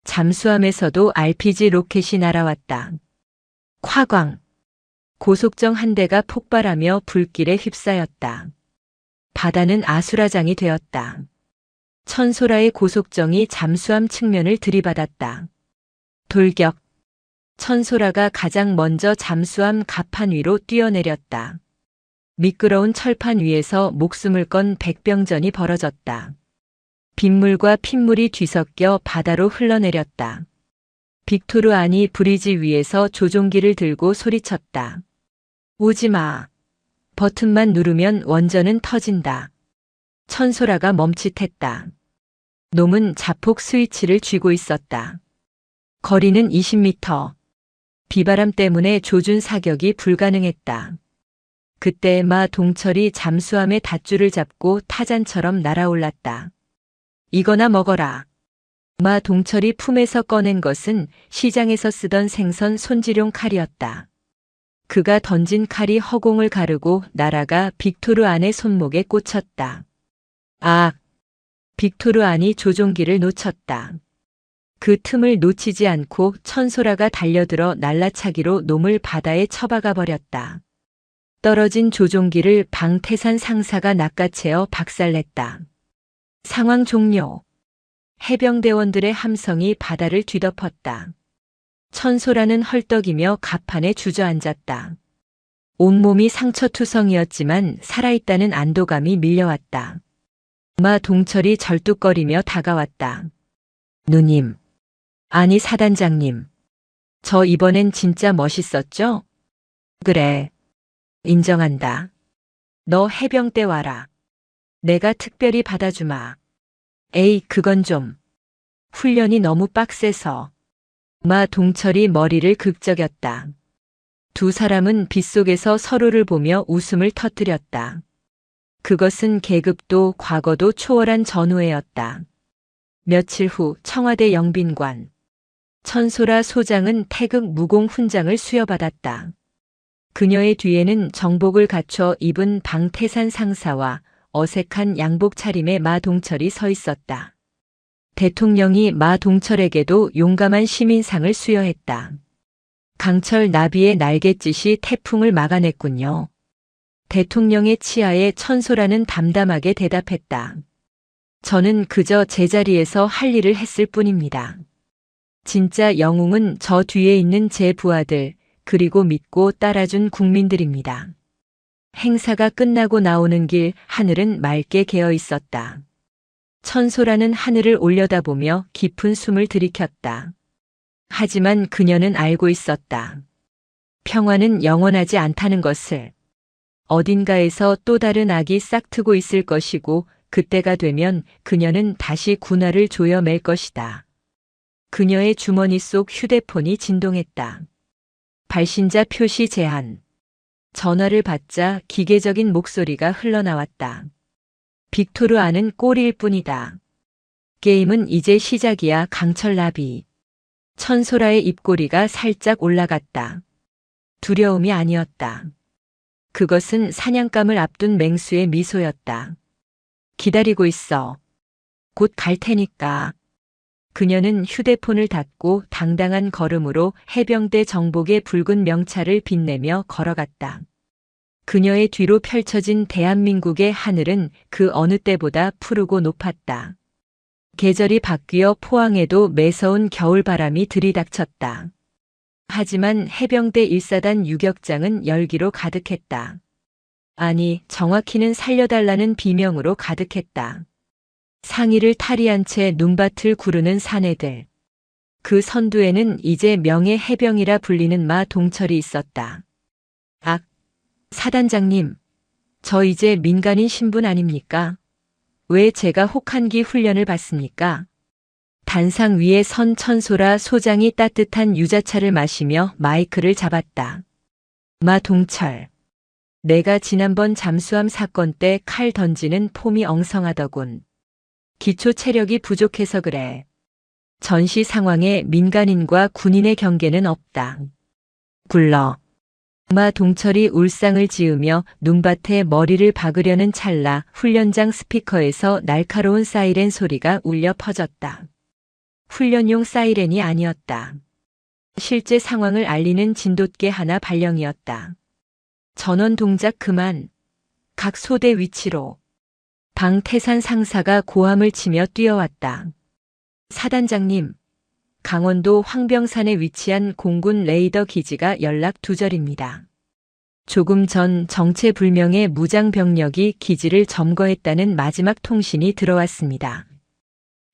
Speaker 1: 잠수함에서도 RPG 로켓이 날아왔다. 콱광. 고속정 한 대가 폭발하며 불길에 휩싸였다. 바다는 아수라장이 되었다. 천소라의 고속정이 잠수함 측면을 들이받았다. 돌격. 천소라가 가장 먼저 잠수함 갑판 위로 뛰어내렸다. 미끄러운 철판 위에서 목숨을 건 백병전이 벌어졌다. 빗물과 핏물이 뒤섞여 바다로 흘러내렸다. 빅토르 안이 브리지 위에서 조종기를 들고 소리쳤다. 오지마. 버튼만 누르면 원전은 터진다. 천소라가 멈칫했다. 놈은 자폭 스위치를 쥐고 있었다. 거리는 20m. 비바람 때문에 조준 사격이 불가능했다. 그때 마 동철이 잠수함의 닷줄을 잡고 타잔처럼 날아올랐다. 이거나 먹어라. 마 동철이 품에서 꺼낸 것은 시장에서 쓰던 생선 손질용 칼이었다. 그가 던진 칼이 허공을 가르고 날아가 빅토르 안의 손목에 꽂혔다. 아! 빅토르 안이 조종기를 놓쳤다. 그 틈을 놓치지 않고 천소라가 달려들어 날라차기로 놈을 바다에 처박아 버렸다. 떨어진 조종기를 방태산 상사가 낚아채어 박살냈다. 상황 종료. 해병대원들의 함성이 바다를 뒤덮었다. 천소라는 헐떡이며 갑판에 주저앉았다. 온몸이 상처투성이었지만 살아있다는 안도감이 밀려왔다. 마 동철이 절뚝거리며 다가왔다. 누님. 아니 사단장님. 저 이번엔 진짜 멋있었죠? 그래. 인정한다. 너 해병대 와라. 내가 특별히 받아주마. 에이, 그건 좀. 훈련이 너무 빡세서. 마 동철이 머리를 극적였다. 두 사람은 빗속에서 서로를 보며 웃음을 터뜨렸다. 그것은 계급도 과거도 초월한 전우회였다. 며칠 후 청와대 영빈관. 천소라 소장은 태극 무공 훈장을 수여받았다. 그녀의 뒤에는 정복을 갖춰 입은 방태산 상사와 어색한 양복 차림의 마 동철이 서 있었다. 대통령이 마 동철에게도 용감한 시민상을 수여했다. 강철 나비의 날갯짓이 태풍을 막아냈군요. 대통령의 치하에 천소라는 담담하게 대답했다. 저는 그저 제자리에서 할 일을 했을 뿐입니다. 진짜 영웅은 저 뒤에 있는 제 부하들, 그리고 믿고 따라준 국민들입니다. 행사가 끝나고 나오는 길 하늘은 맑게 개어 있었다. 천소라는 하늘을 올려다보며 깊은 숨을 들이켰다. 하지만 그녀는 알고 있었다. 평화는 영원하지 않다는 것을. 어딘가에서 또 다른 악이 싹트고 있을 것이고 그때가 되면 그녀는 다시 군화를 조여맬 것이다. 그녀의 주머니 속 휴대폰이 진동했다. 발신자 표시 제한. 전화를 받자 기계적인 목소리가 흘러나왔다. 빅토르 안은 꼴일 뿐이다. 게임은 이제 시작이야, 강철 나비. 천소라의 입꼬리가 살짝 올라갔다. 두려움이 아니었다. 그것은 사냥감을 앞둔 맹수의 미소였다. 기다리고 있어. 곧 갈 테니까. 그녀는 휴대폰을 닫고 당당한 걸음으로 해병대 정복의 붉은 명찰을 빛내며 걸어갔다. 그녀의 뒤로 펼쳐진 대한민국의 하늘은 그 어느 때보다 푸르고 높았다. 계절이 바뀌어 포항에도 매서운 겨울바람이 들이닥쳤다. 하지만 해병대 1사단 유격장은 열기로 가득했다. 아니, 정확히는 살려달라는 비명으로 가득했다. 상의를 탈의한 채 눈밭을 구르는 사내들. 그 선두에는 이제 명예 해병이라 불리는 마 동철이 있었다. 악, 사단장님, 저 이제 민간인 신분 아닙니까? 왜 제가 혹한기 훈련을 받습니까? 단상 위에 선 천소라 소장이 따뜻한 유자차를 마시며 마이크를 잡았다. 마 동철. 내가 지난번 잠수함 사건 때 칼 던지는 폼이 엉성하더군. 기초 체력이 부족해서 그래. 전시 상황에 민간인과 군인의 경계는 없다. 굴러. 마 동철이 울상을 지으며 눈밭에 머리를 박으려는 찰나 훈련장 스피커에서 날카로운 사이렌 소리가 울려 퍼졌다. 훈련용 사이렌이 아니었다. 실제 상황을 알리는 진돗개 하나 발령이었다. 전원 동작 그만. 각 소대 위치로. 방태산 상사가 고함을 치며 뛰어왔다. 사단장님, 강원도 황병산에 위치한 공군 레이더 기지가 연락 두절입니다. 조금 전 정체불명의 무장병력이 기지를 점거했다는 마지막 통신이 들어왔습니다.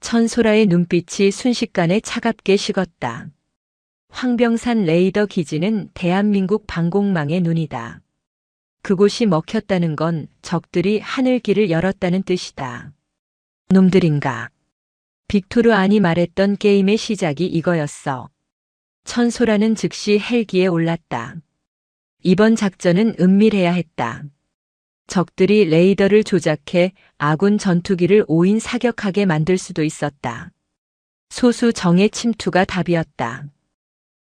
Speaker 1: 천소라의 눈빛이 순식간에 차갑게 식었다. 황병산 레이더 기지는 대한민국 방공망의 눈이다. 그곳이 먹혔다는 건 적들이 하늘길을 열었다는 뜻이다. 놈들인가? 빅토르 안이 말했던 게임의 시작이 이거였어. 천소라는 즉시 헬기에 올랐다. 이번 작전은 은밀해야 했다. 적들이 레이더를 조작해 아군 전투기를 오인 사격하게 만들 수도 있었다. 소수 정예 침투가 답이었다.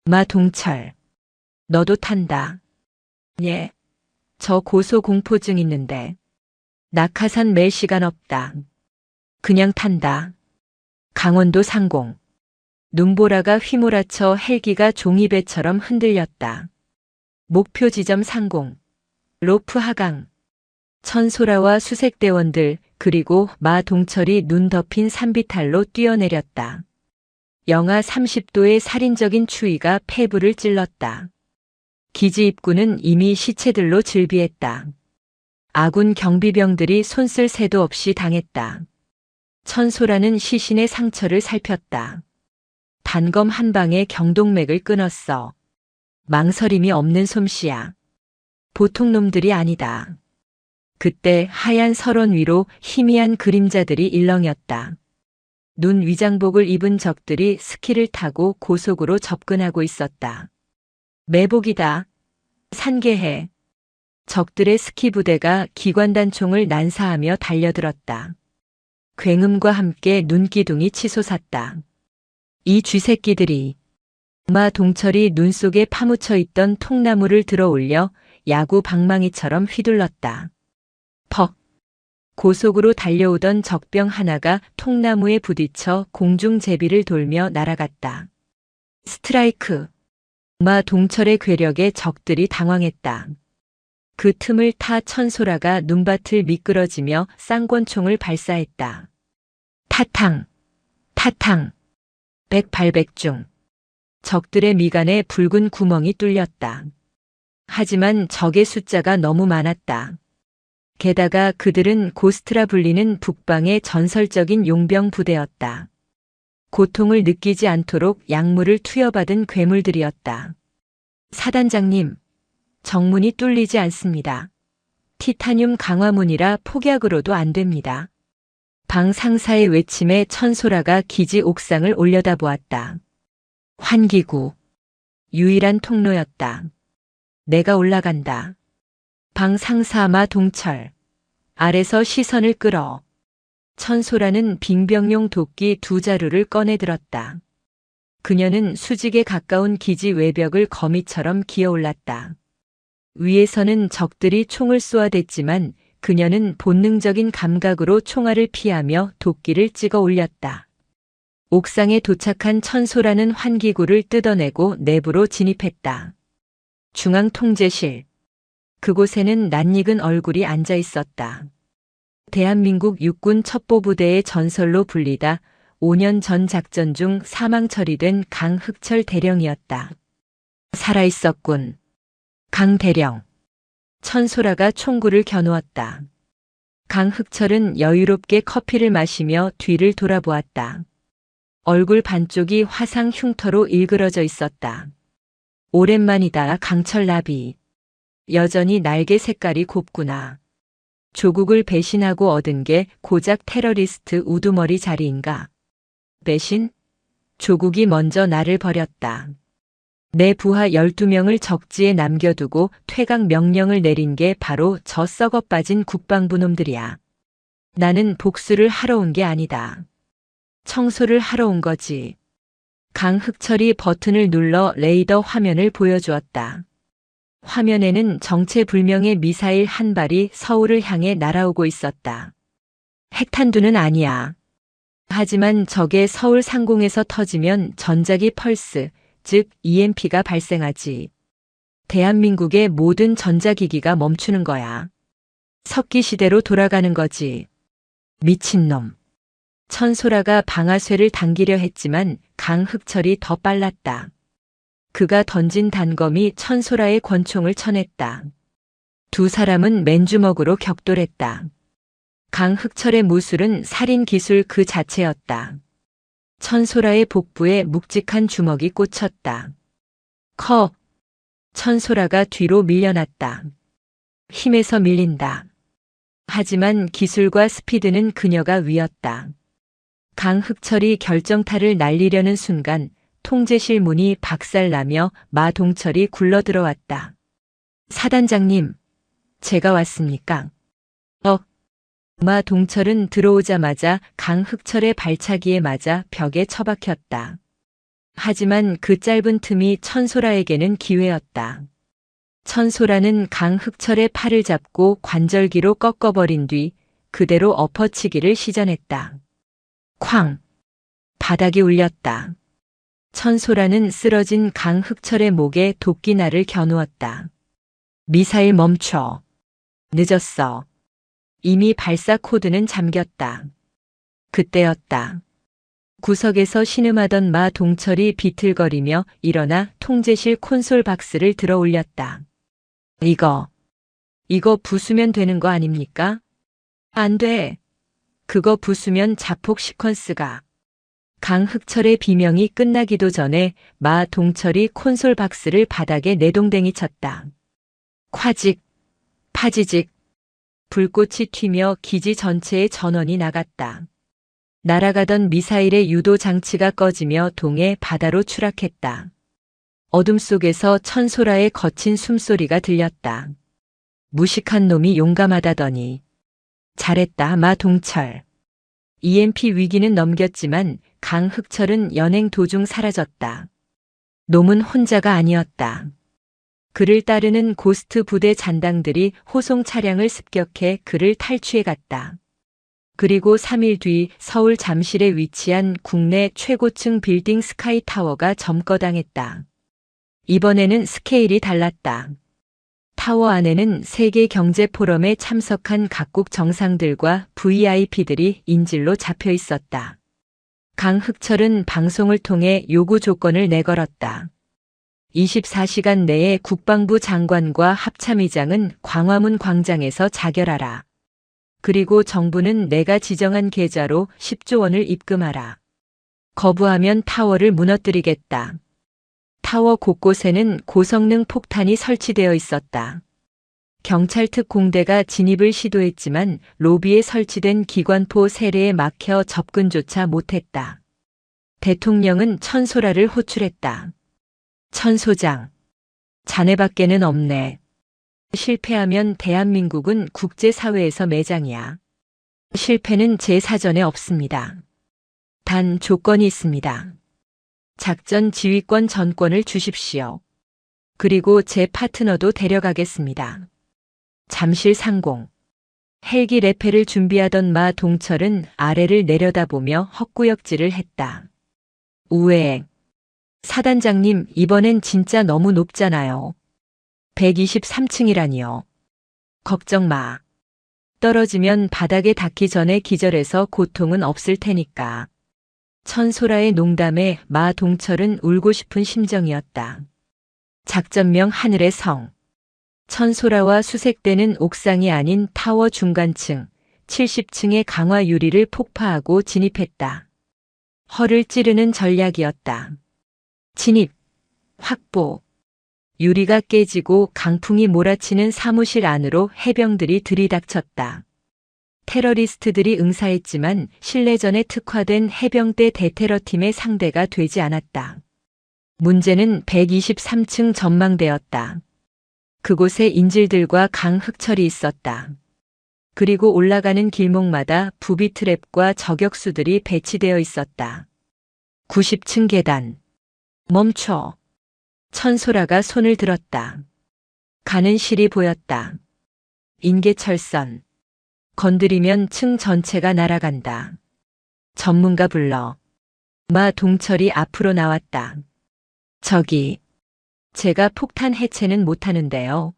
Speaker 1: 마 동철, 너도 탄다. 예. 저 고소공포증 있는데. 낙하산 맬 시간 없다. 그냥 탄다. 강원도 상공. 눈보라가 휘몰아쳐 헬기가 종이배처럼 흔들렸다. 목표 지점 상공. 로프 하강. 천소라와 수색대원들 그리고 마 동철이 눈 덮인 산비탈로 뛰어내렸다. 영하 30도의 살인적인 추위가 폐부를 찔렀다. 기지 입구는 이미 시체들로 즐비했다. 아군 경비병들이 손쓸 새도 없이 당했다. 천소라는 시신의 상처를 살폈다. 단검 한 방에 경동맥을 끊었어. 망설임이 없는 솜씨야. 보통 놈들이 아니다. 그때 하얀 설원 위로 희미한 그림자들이 일렁였다. 눈 위장복을 입은 적들이 스키를 타고 고속으로 접근하고 있었다. 매복이다. 산계해. 적들의 스키 부대가 기관단총을 난사하며 달려들었다. 굉음과 함께 눈기둥이 치솟았다. 이 쥐새끼들이. 마 동철이 눈 속에 파묻혀 있던 통나무를 들어 올려 야구 방망이처럼 휘둘렀다. 퍽. 고속으로 달려오던 적병 하나가 통나무에 부딪혀 공중제비를 돌며 날아갔다. 스트라이크. 마 동철의 괴력에 적들이 당황했다. 그 틈을 타 천소라가 눈밭을 미끄러지며 쌍권총을 발사했다. 타탕, 타탕, 백발백중. 적들의 미간에 붉은 구멍이 뚫렸다. 하지만 적의 숫자가 너무 많았다. 게다가 그들은 고스트라 불리는 북방의 전설적인 용병 부대였다. 고통을 느끼지 않도록 약물을 투여받은 괴물들이었다. 사단장님, 정문이 뚫리지 않습니다. 티타늄 강화문이라 폭약으로도 안 됩니다. 방 상사의 외침에 천소라가 기지 옥상을 올려다보았다. 환기구. 유일한 통로였다. 내가 올라간다. 방 상사 마 동철. 아래서 시선을 끌어. 천소라는 빙병용 도끼 2자루를 꺼내 들었다. 그녀는 수직에 가까운 기지 외벽을 거미처럼 기어올랐다. 위에서는 적들이 총을 쏘아댔지만 그녀는 본능적인 감각으로 총알을 피하며 도끼를 찍어 올렸다. 옥상에 도착한 천소라는 환기구를 뜯어내고 내부로 진입했다. 중앙통제실. 그곳에는 낯익은 얼굴이 앉아 있었다. 대한민국 육군 첩보부대의 전설로 불리다 5년 전 작전 중 사망 처리된 강흑철 대령이었다. 살아있었군. 강 대령. 천소라가 총구를 겨누었다. 강흑철은 여유롭게 커피를 마시며 뒤를 돌아보았다. 얼굴 반쪽이 화상 흉터로 일그러져 있었다. 오랜만이다, 강철 나비. 여전히 날개 색깔이 곱구나. 조국을 배신하고 얻은 게 고작 테러리스트 우두머리 자리인가? 배신? 조국이 먼저 나를 버렸다. 내 부하 12명을 적지에 남겨두고 퇴각 명령을 내린 게 바로 저 썩어 빠진 국방부 놈들이야. 나는 복수를 하러 온 게 아니다. 청소를 하러 온 거지. 강흑철이 버튼을 눌러 레이더 화면을 보여주었다. 화면에는 정체불명의 미사일 한 발이 서울을 향해 날아오고 있었다. 핵탄두는 아니야. 하지만 저게 서울 상공에서 터지면 전자기 펄스, 즉 EMP가 발생하지. 대한민국의 모든 전자기기가 멈추는 거야. 석기 시대로 돌아가는 거지. 미친놈. 천소라가 방아쇠를 당기려 했지만 강흑철이 더 빨랐다. 그가 던진 단검이 천소라의 권총을 쳐냈다. 두 사람은 맨주먹으로 격돌했다. 강흑철의 무술은 살인 기술 그 자체였다. 천소라의 복부에 묵직한 주먹이 꽂혔다. 커. 천소라가 뒤로 밀려났다. 힘에서 밀린다. 하지만 기술과 스피드는 그녀가 위였다. 강흑철이 결정타를 날리려는 순간 통제실 문이 박살나며 마동철이 굴러들어왔다. 사단장님, 제가 왔습니까? 마동철은 들어오자마자 강흑철의 발차기에 맞아 벽에 처박혔다. 하지만 그 짧은 틈이 천소라에게는 기회였다. 천소라는 강흑철의 팔을 잡고 관절기로 꺾어버린 뒤 그대로 엎어치기를 시전했다. 쾅! 바닥이 울렸다. 천소라는 쓰러진 강흑철의 목에 도끼날을 겨누었다. 미사일 멈춰. 늦었어. 이미 발사 코드는 잠겼다. 그때였다. 구석에서 신음하던 마동철이 비틀거리며 일어나 통제실 콘솔 박스를 들어 올렸다. 이거 부수면 되는 거 아닙니까? 안 돼. 그거 부수면 자폭 시퀀스가. 강흑철의 비명이 끝나기도 전에 마동철이 콘솔 박스를 바닥에 내동댕이 쳤다. 콰직, 파지직. 불꽃이 튀며 기지 전체에 전원이 나갔다. 날아가던 미사일의 유도 장치가 꺼지며 동해 바다로 추락했다. 어둠 속에서 천소라의 거친 숨소리가 들렸다. 무식한 놈이 용감하다더니. 잘했다, 마동철. EMP 위기는 넘겼지만 강흑철은 연행 도중 사라졌다. 놈은 혼자가 아니었다. 그를 따르는 고스트 부대 잔당들이 호송 차량을 습격해 그를 탈취해 갔다. 그리고 3일 뒤 서울 잠실에 위치한 국내 최고층 빌딩 스카이타워가 점거당했다. 이번에는 스케일이 달랐다. 타워 안에는 세계 경제 포럼에 참석한 각국 정상들과 VIP들이 인질로 잡혀 있었다. 강흑철은 방송을 통해 요구 조건을 내걸었다. 24시간 내에 국방부 장관과 합참의장은 광화문 광장에서 자결하라. 그리고 정부는 내가 지정한 계좌로 10조 원을 입금하라. 거부하면 타워를 무너뜨리겠다. 타워 곳곳에는 고성능 폭탄이 설치되어 있었다. 경찰 특공대가 진입을 시도했지만 로비에 설치된 기관포 세례에 막혀 접근조차 못했다. 대통령은 천소라를 호출했다. 천소장, 자네밖에는 없네. 실패하면 대한민국은 국제사회에서 매장이야. 실패는 제 사전에 없습니다. 단 조건이 있습니다. 작전 지휘권 전권을 주십시오. 그리고 제 파트너도 데려가겠습니다. 잠실 상공. 헬기 레페를 준비하던 마동철은 아래를 내려다보며 헛구역질을 했다. 우회행. 사단장님, 이번엔 진짜 너무 높잖아요. 123층이라니요. 걱정 마. 떨어지면 바닥에 닿기 전에 기절해서 고통은 없을 테니까. 천소라의 농담에 마동철은 울고 싶은 심정이었다. 작전명 하늘의 성. 천소라와 수색대는 옥상이 아닌 타워 중간층, 70층의 강화 유리를 폭파하고 진입했다. 허를 찌르는 전략이었다. 진입, 확보. 유리가 깨지고 강풍이 몰아치는 사무실 안으로 해병들이 들이닥쳤다. 테러리스트들이 응사했지만 실내전에 특화된 해병대 대테러팀의 상대가 되지 않았다. 문제는 123층 전망대였다. 그곳에 인질들과 강흑철이 있었다. 그리고 올라가는 길목마다 부비 트랩과 저격수들이 배치되어 있었다. 90층 계단. 멈춰. 천소라가 손을 들었다. 가는 실이 보였다. 인계철선. 건드리면 층 전체가 날아간다. 전문가 불러. 마 동철이 앞으로 나왔다. 저기, 제가 폭탄 해체는 못하는데요.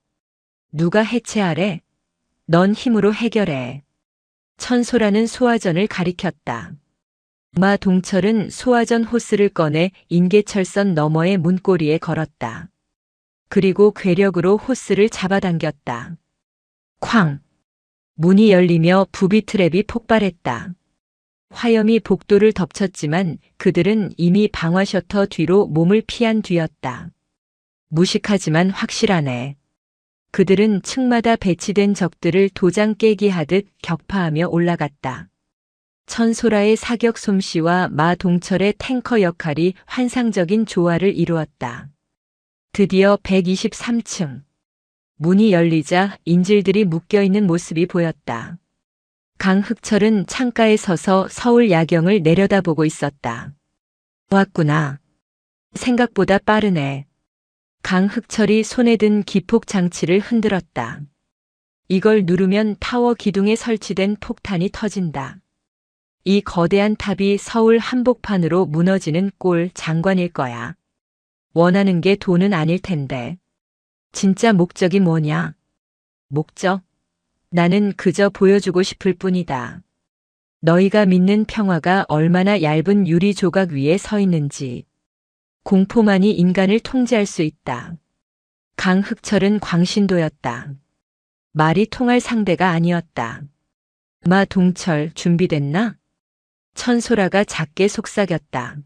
Speaker 1: 누가 해체하래? 넌 힘으로 해결해. 천소라는 소화전을 가리켰다. 마 동철은 소화전 호스를 꺼내 인계철선 너머의 문고리에 걸었다. 그리고 괴력으로 호스를 잡아당겼다. 쾅! 문이 열리며 부비 트랩이 폭발했다. 화염이 복도를 덮쳤지만 그들은 이미 방화 셔터 뒤로 몸을 피한 뒤였다. 무식하지만 확실하네. 그들은 층마다 배치된 적들을 도장 깨기 하듯 격파하며 올라갔다. 천소라의 사격 솜씨와 마 동철의 탱커 역할이 환상적인 조화를 이루었다. 드디어 123층. 문이 열리자 인질들이 묶여있는 모습이 보였다. 강흑철은 창가에 서서 서울 야경을 내려다보고 있었다. 왔구나. 생각보다 빠르네. 강흑철이 손에 든 기폭 장치를 흔들었다. 이걸 누르면 타워 기둥에 설치된 폭탄이 터진다. 이 거대한 탑이 서울 한복판으로 무너지는 꼴 장관일 거야. 원하는 게 돈은 아닐 텐데. 진짜 목적이 뭐냐? 목적? 나는 그저 보여주고 싶을 뿐이다. 너희가 믿는 평화가 얼마나 얇은 유리 조각 위에 서 있는지. 공포만이 인간을 통제할 수 있다. 강흑철은 광신도였다. 말이 통할 상대가 아니었다. 마 동철 준비됐나? 천소라가 작게 속삭였다.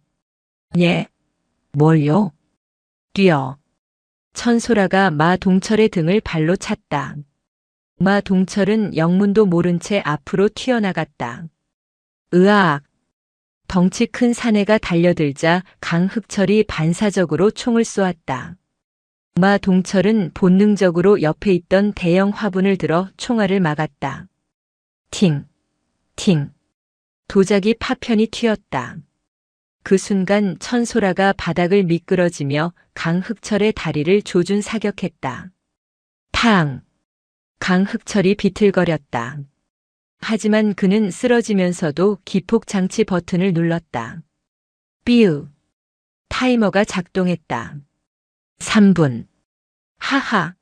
Speaker 1: 예. 뭘요? 뛰어. 천소라가 마 동철의 등을 발로 찼다. 마 동철은 영문도 모른 채 앞으로 튀어나갔다. 으악! 덩치 큰 사내가 달려들자 강흑철이 반사적으로 총을 쏘았다. 마 동철은 본능적으로 옆에 있던 대형 화분을 들어 총알을 막았다. 팅! 팅! 도자기 파편이 튀었다. 그 순간 천소라가 바닥을 미끄러지며 강흑철의 다리를 조준 사격했다. 탕! 강흑철이 비틀거렸다. 하지만 그는 쓰러지면서도 기폭 장치 버튼을 눌렀다. 삐우! 타이머가 작동했다. 3분. 하하!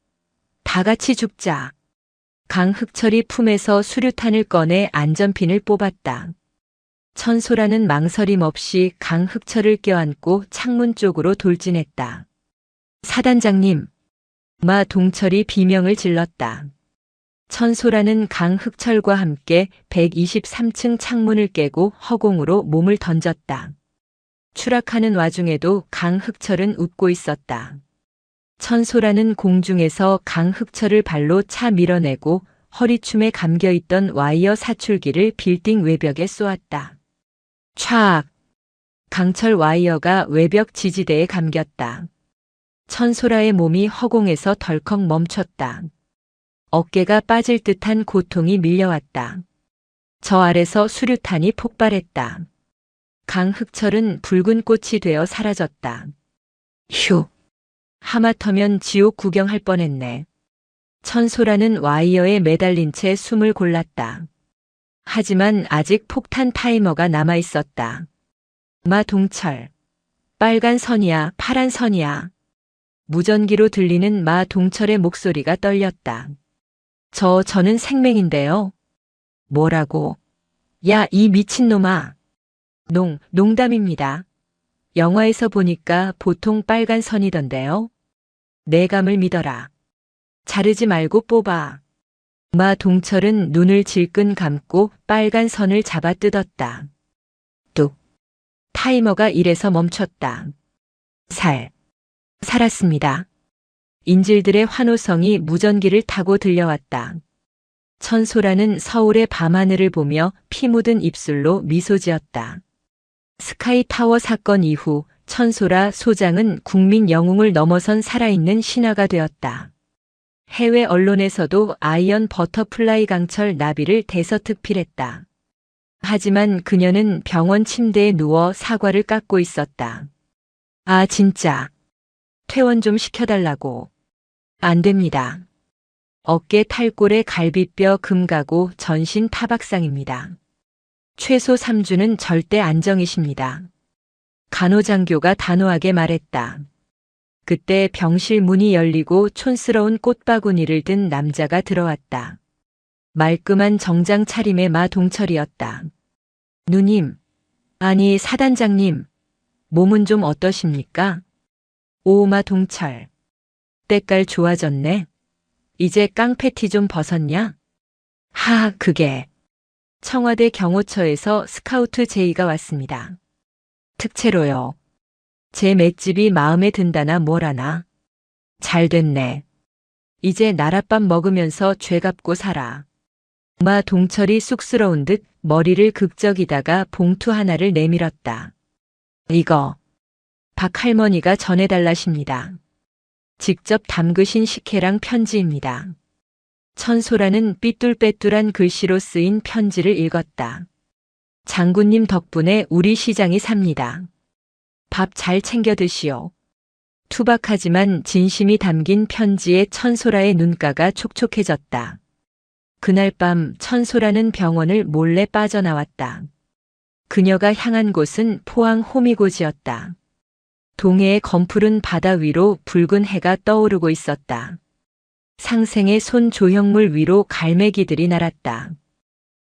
Speaker 1: 다 같이 죽자. 강흑철이 품에서 수류탄을 꺼내 안전핀을 뽑았다. 천소라는 망설임 없이 강흑철을 껴안고 창문 쪽으로 돌진했다. 사단장님! 마 동철이 비명을 질렀다. 천소라는 강흑철과 함께 123층 창문을 깨고 허공으로 몸을 던졌다. 추락하는 와중에도 강흑철은 웃고 있었다. 천소라는 공중에서 강흑철을 발로 차 밀어내고 허리춤에 감겨있던 와이어 사출기를 빌딩 외벽에 쏘았다. 촥! 강철 와이어가 외벽 지지대에 감겼다. 천소라의 몸이 허공에서 덜컥 멈췄다. 어깨가 빠질 듯한 고통이 밀려왔다. 저 아래서 수류탄이 폭발했다. 강흑철은 붉은 꽃이 되어 사라졌다. 휴! 하마터면 지옥 구경할 뻔했네. 천소라는 와이어에 매달린 채 숨을 골랐다. 하지만 아직 폭탄 타이머가 남아있었다. 마 동철. 빨간 선이야, 파란 선이야. 무전기로 들리는 마 동철의 목소리가 떨렸다. 저는 생맹인데요. 뭐라고? 야, 이 미친놈아. 농담입니다. 영화에서 보니까 보통 빨간 선이던데요. 내 감을 믿어라. 자르지 말고 뽑아. 마 동철은 눈을 질끈 감고 빨간 선을 잡아 뜯었다. 뚝. 타이머가 1에서 멈췄다. 살았습니다. 인질들의 환호성이 무전기를 타고 들려왔다. 천소라는 서울의 밤하늘을 보며 피 묻은 입술로 미소 지었다. 스카이타워 사건 이후 천소라 소장은 국민 영웅을 넘어선 살아있는 신화가 되었다. 해외 언론에서도 아이언 버터플라이 강철 나비를 대서특필했다. 하지만 그녀는 병원 침대에 누워 사과를 깎고 있었다. 아, 진짜. 퇴원 좀 시켜달라고. 안 됩니다. 어깨 탈골에 갈비뼈 금가고 전신 타박상입니다. 최소 3주는 절대 안정이십니다. 간호장교가 단호하게 말했다. 그때 병실 문이 열리고 촌스러운 꽃바구니를 든 남자가 들어왔다. 말끔한 정장 차림의 마동철이었다. 누님, 아니 사단장님, 몸은 좀 어떠십니까? 오, 마동철. 때깔 좋아졌네. 이제 깡패티 좀 벗었냐? 하, 그게. 청와대 경호처에서 스카우트 제의가 왔습니다. 특채로요. 제 맷집이 마음에 든다나 뭐라나. 잘 됐네. 이제 나랏밥 먹으면서 죄 갚고 살아. 마동철이 쑥스러운 듯 머리를 극적이다가 봉투 하나를 내밀었다. 이거 박 할머니가 전해달라십니다. 직접 담그신 식혜랑 편지입니다. 천소라는 삐뚤빼뚤한 글씨로 쓰인 편지를 읽었다. 장군님 덕분에 우리 시장이 삽니다. 밥 잘 챙겨 드시오. 투박하지만 진심이 담긴 편지에 천소라의 눈가가 촉촉해졌다. 그날 밤 천소라는 병원을 몰래 빠져나왔다. 그녀가 향한 곳은 포항 호미곶이었다. 동해의 검푸른 바다 위로 붉은 해가 떠오르고 있었다. 상생의 손 조형물 위로 갈매기들이 날았다.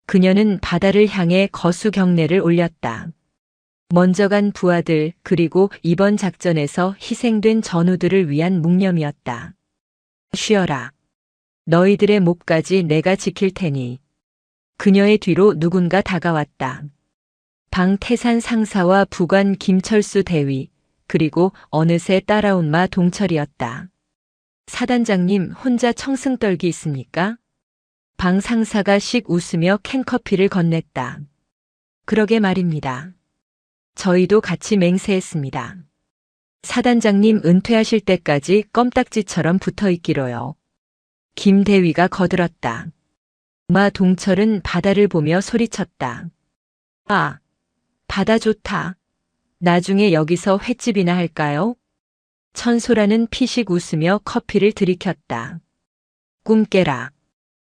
Speaker 1: 그녀는 바다를 향해 거수 경례를 올렸다. 먼저 간 부하들 그리고 이번 작전에서 희생된 전우들을 위한 묵념이었다. 쉬어라. 너희들의 몫까지 내가 지킬 테니. 그녀의 뒤로 누군가 다가왔다. 방태산 상사와 부관 김철수 대위, 그리고 어느새 따라온 마동철이었다. 사단장님 혼자 청승 떨기 있습니까? 방 상사가 씩 웃으며 캔커피를 건넸다. 그러게 말입니다. 저희도 같이 맹세했습니다. 사단장님 은퇴하실 때까지 껌딱지처럼 붙어있기로요. 김 대위가 거들었다. 마동철은 바다를 보며 소리쳤다. 아, 바다 좋다. 나중에 여기서 횟집이나 할까요? 천소라는 피식 웃으며 커피를 들이켰다. 꿈 깨라.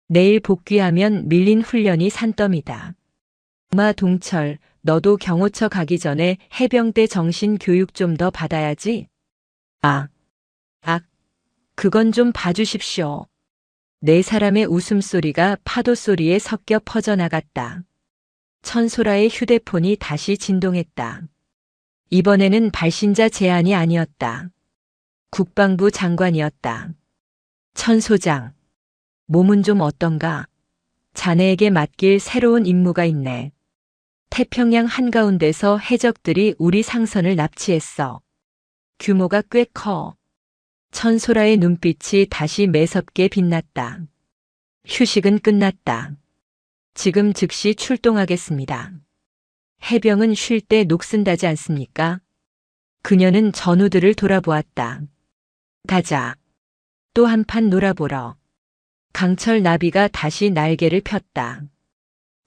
Speaker 1: 내일 복귀하면 밀린 훈련이 산더미다. 마동철, 너도 경호처 가기 전에 해병대 정신 교육 좀 더 받아야지. 그건 좀 봐주십시오. 네 사람의 웃음소리가 파도소리에 섞여 퍼져나갔다. 천소라의 휴대폰이 다시 진동했다. 이번에는 발신자 제안이 아니었다. 국방부 장관이었다. 천소장, 몸은 좀 어떤가? 자네에게 맡길 새로운 임무가 있네. 태평양 한가운데서 해적들이 우리 상선을 납치했어. 규모가 꽤 커. 천소라의 눈빛이 다시 매섭게 빛났다. 휴식은 끝났다. 지금 즉시 출동하겠습니다. 해병은 쉴 때 녹슨다지 않습니까? 그녀는 전우들을 돌아보았다. 가자. 또 한 판 놀아보러. 강철 나비가 다시 날개를 폈다.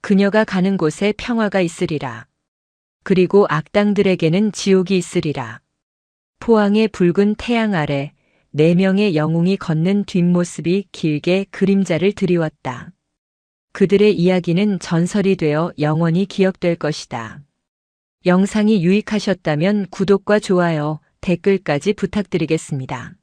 Speaker 1: 그녀가 가는 곳에 평화가 있으리라. 그리고 악당들에게는 지옥이 있으리라. 포항의 붉은 태양 아래 4명의 영웅이 걷는 뒷모습이 길게 그림자를 드리웠다. 그들의 이야기는 전설이 되어 영원히 기억될 것이다. 영상이 유익하셨다면 구독과 좋아요, 댓글까지 부탁드리겠습니다.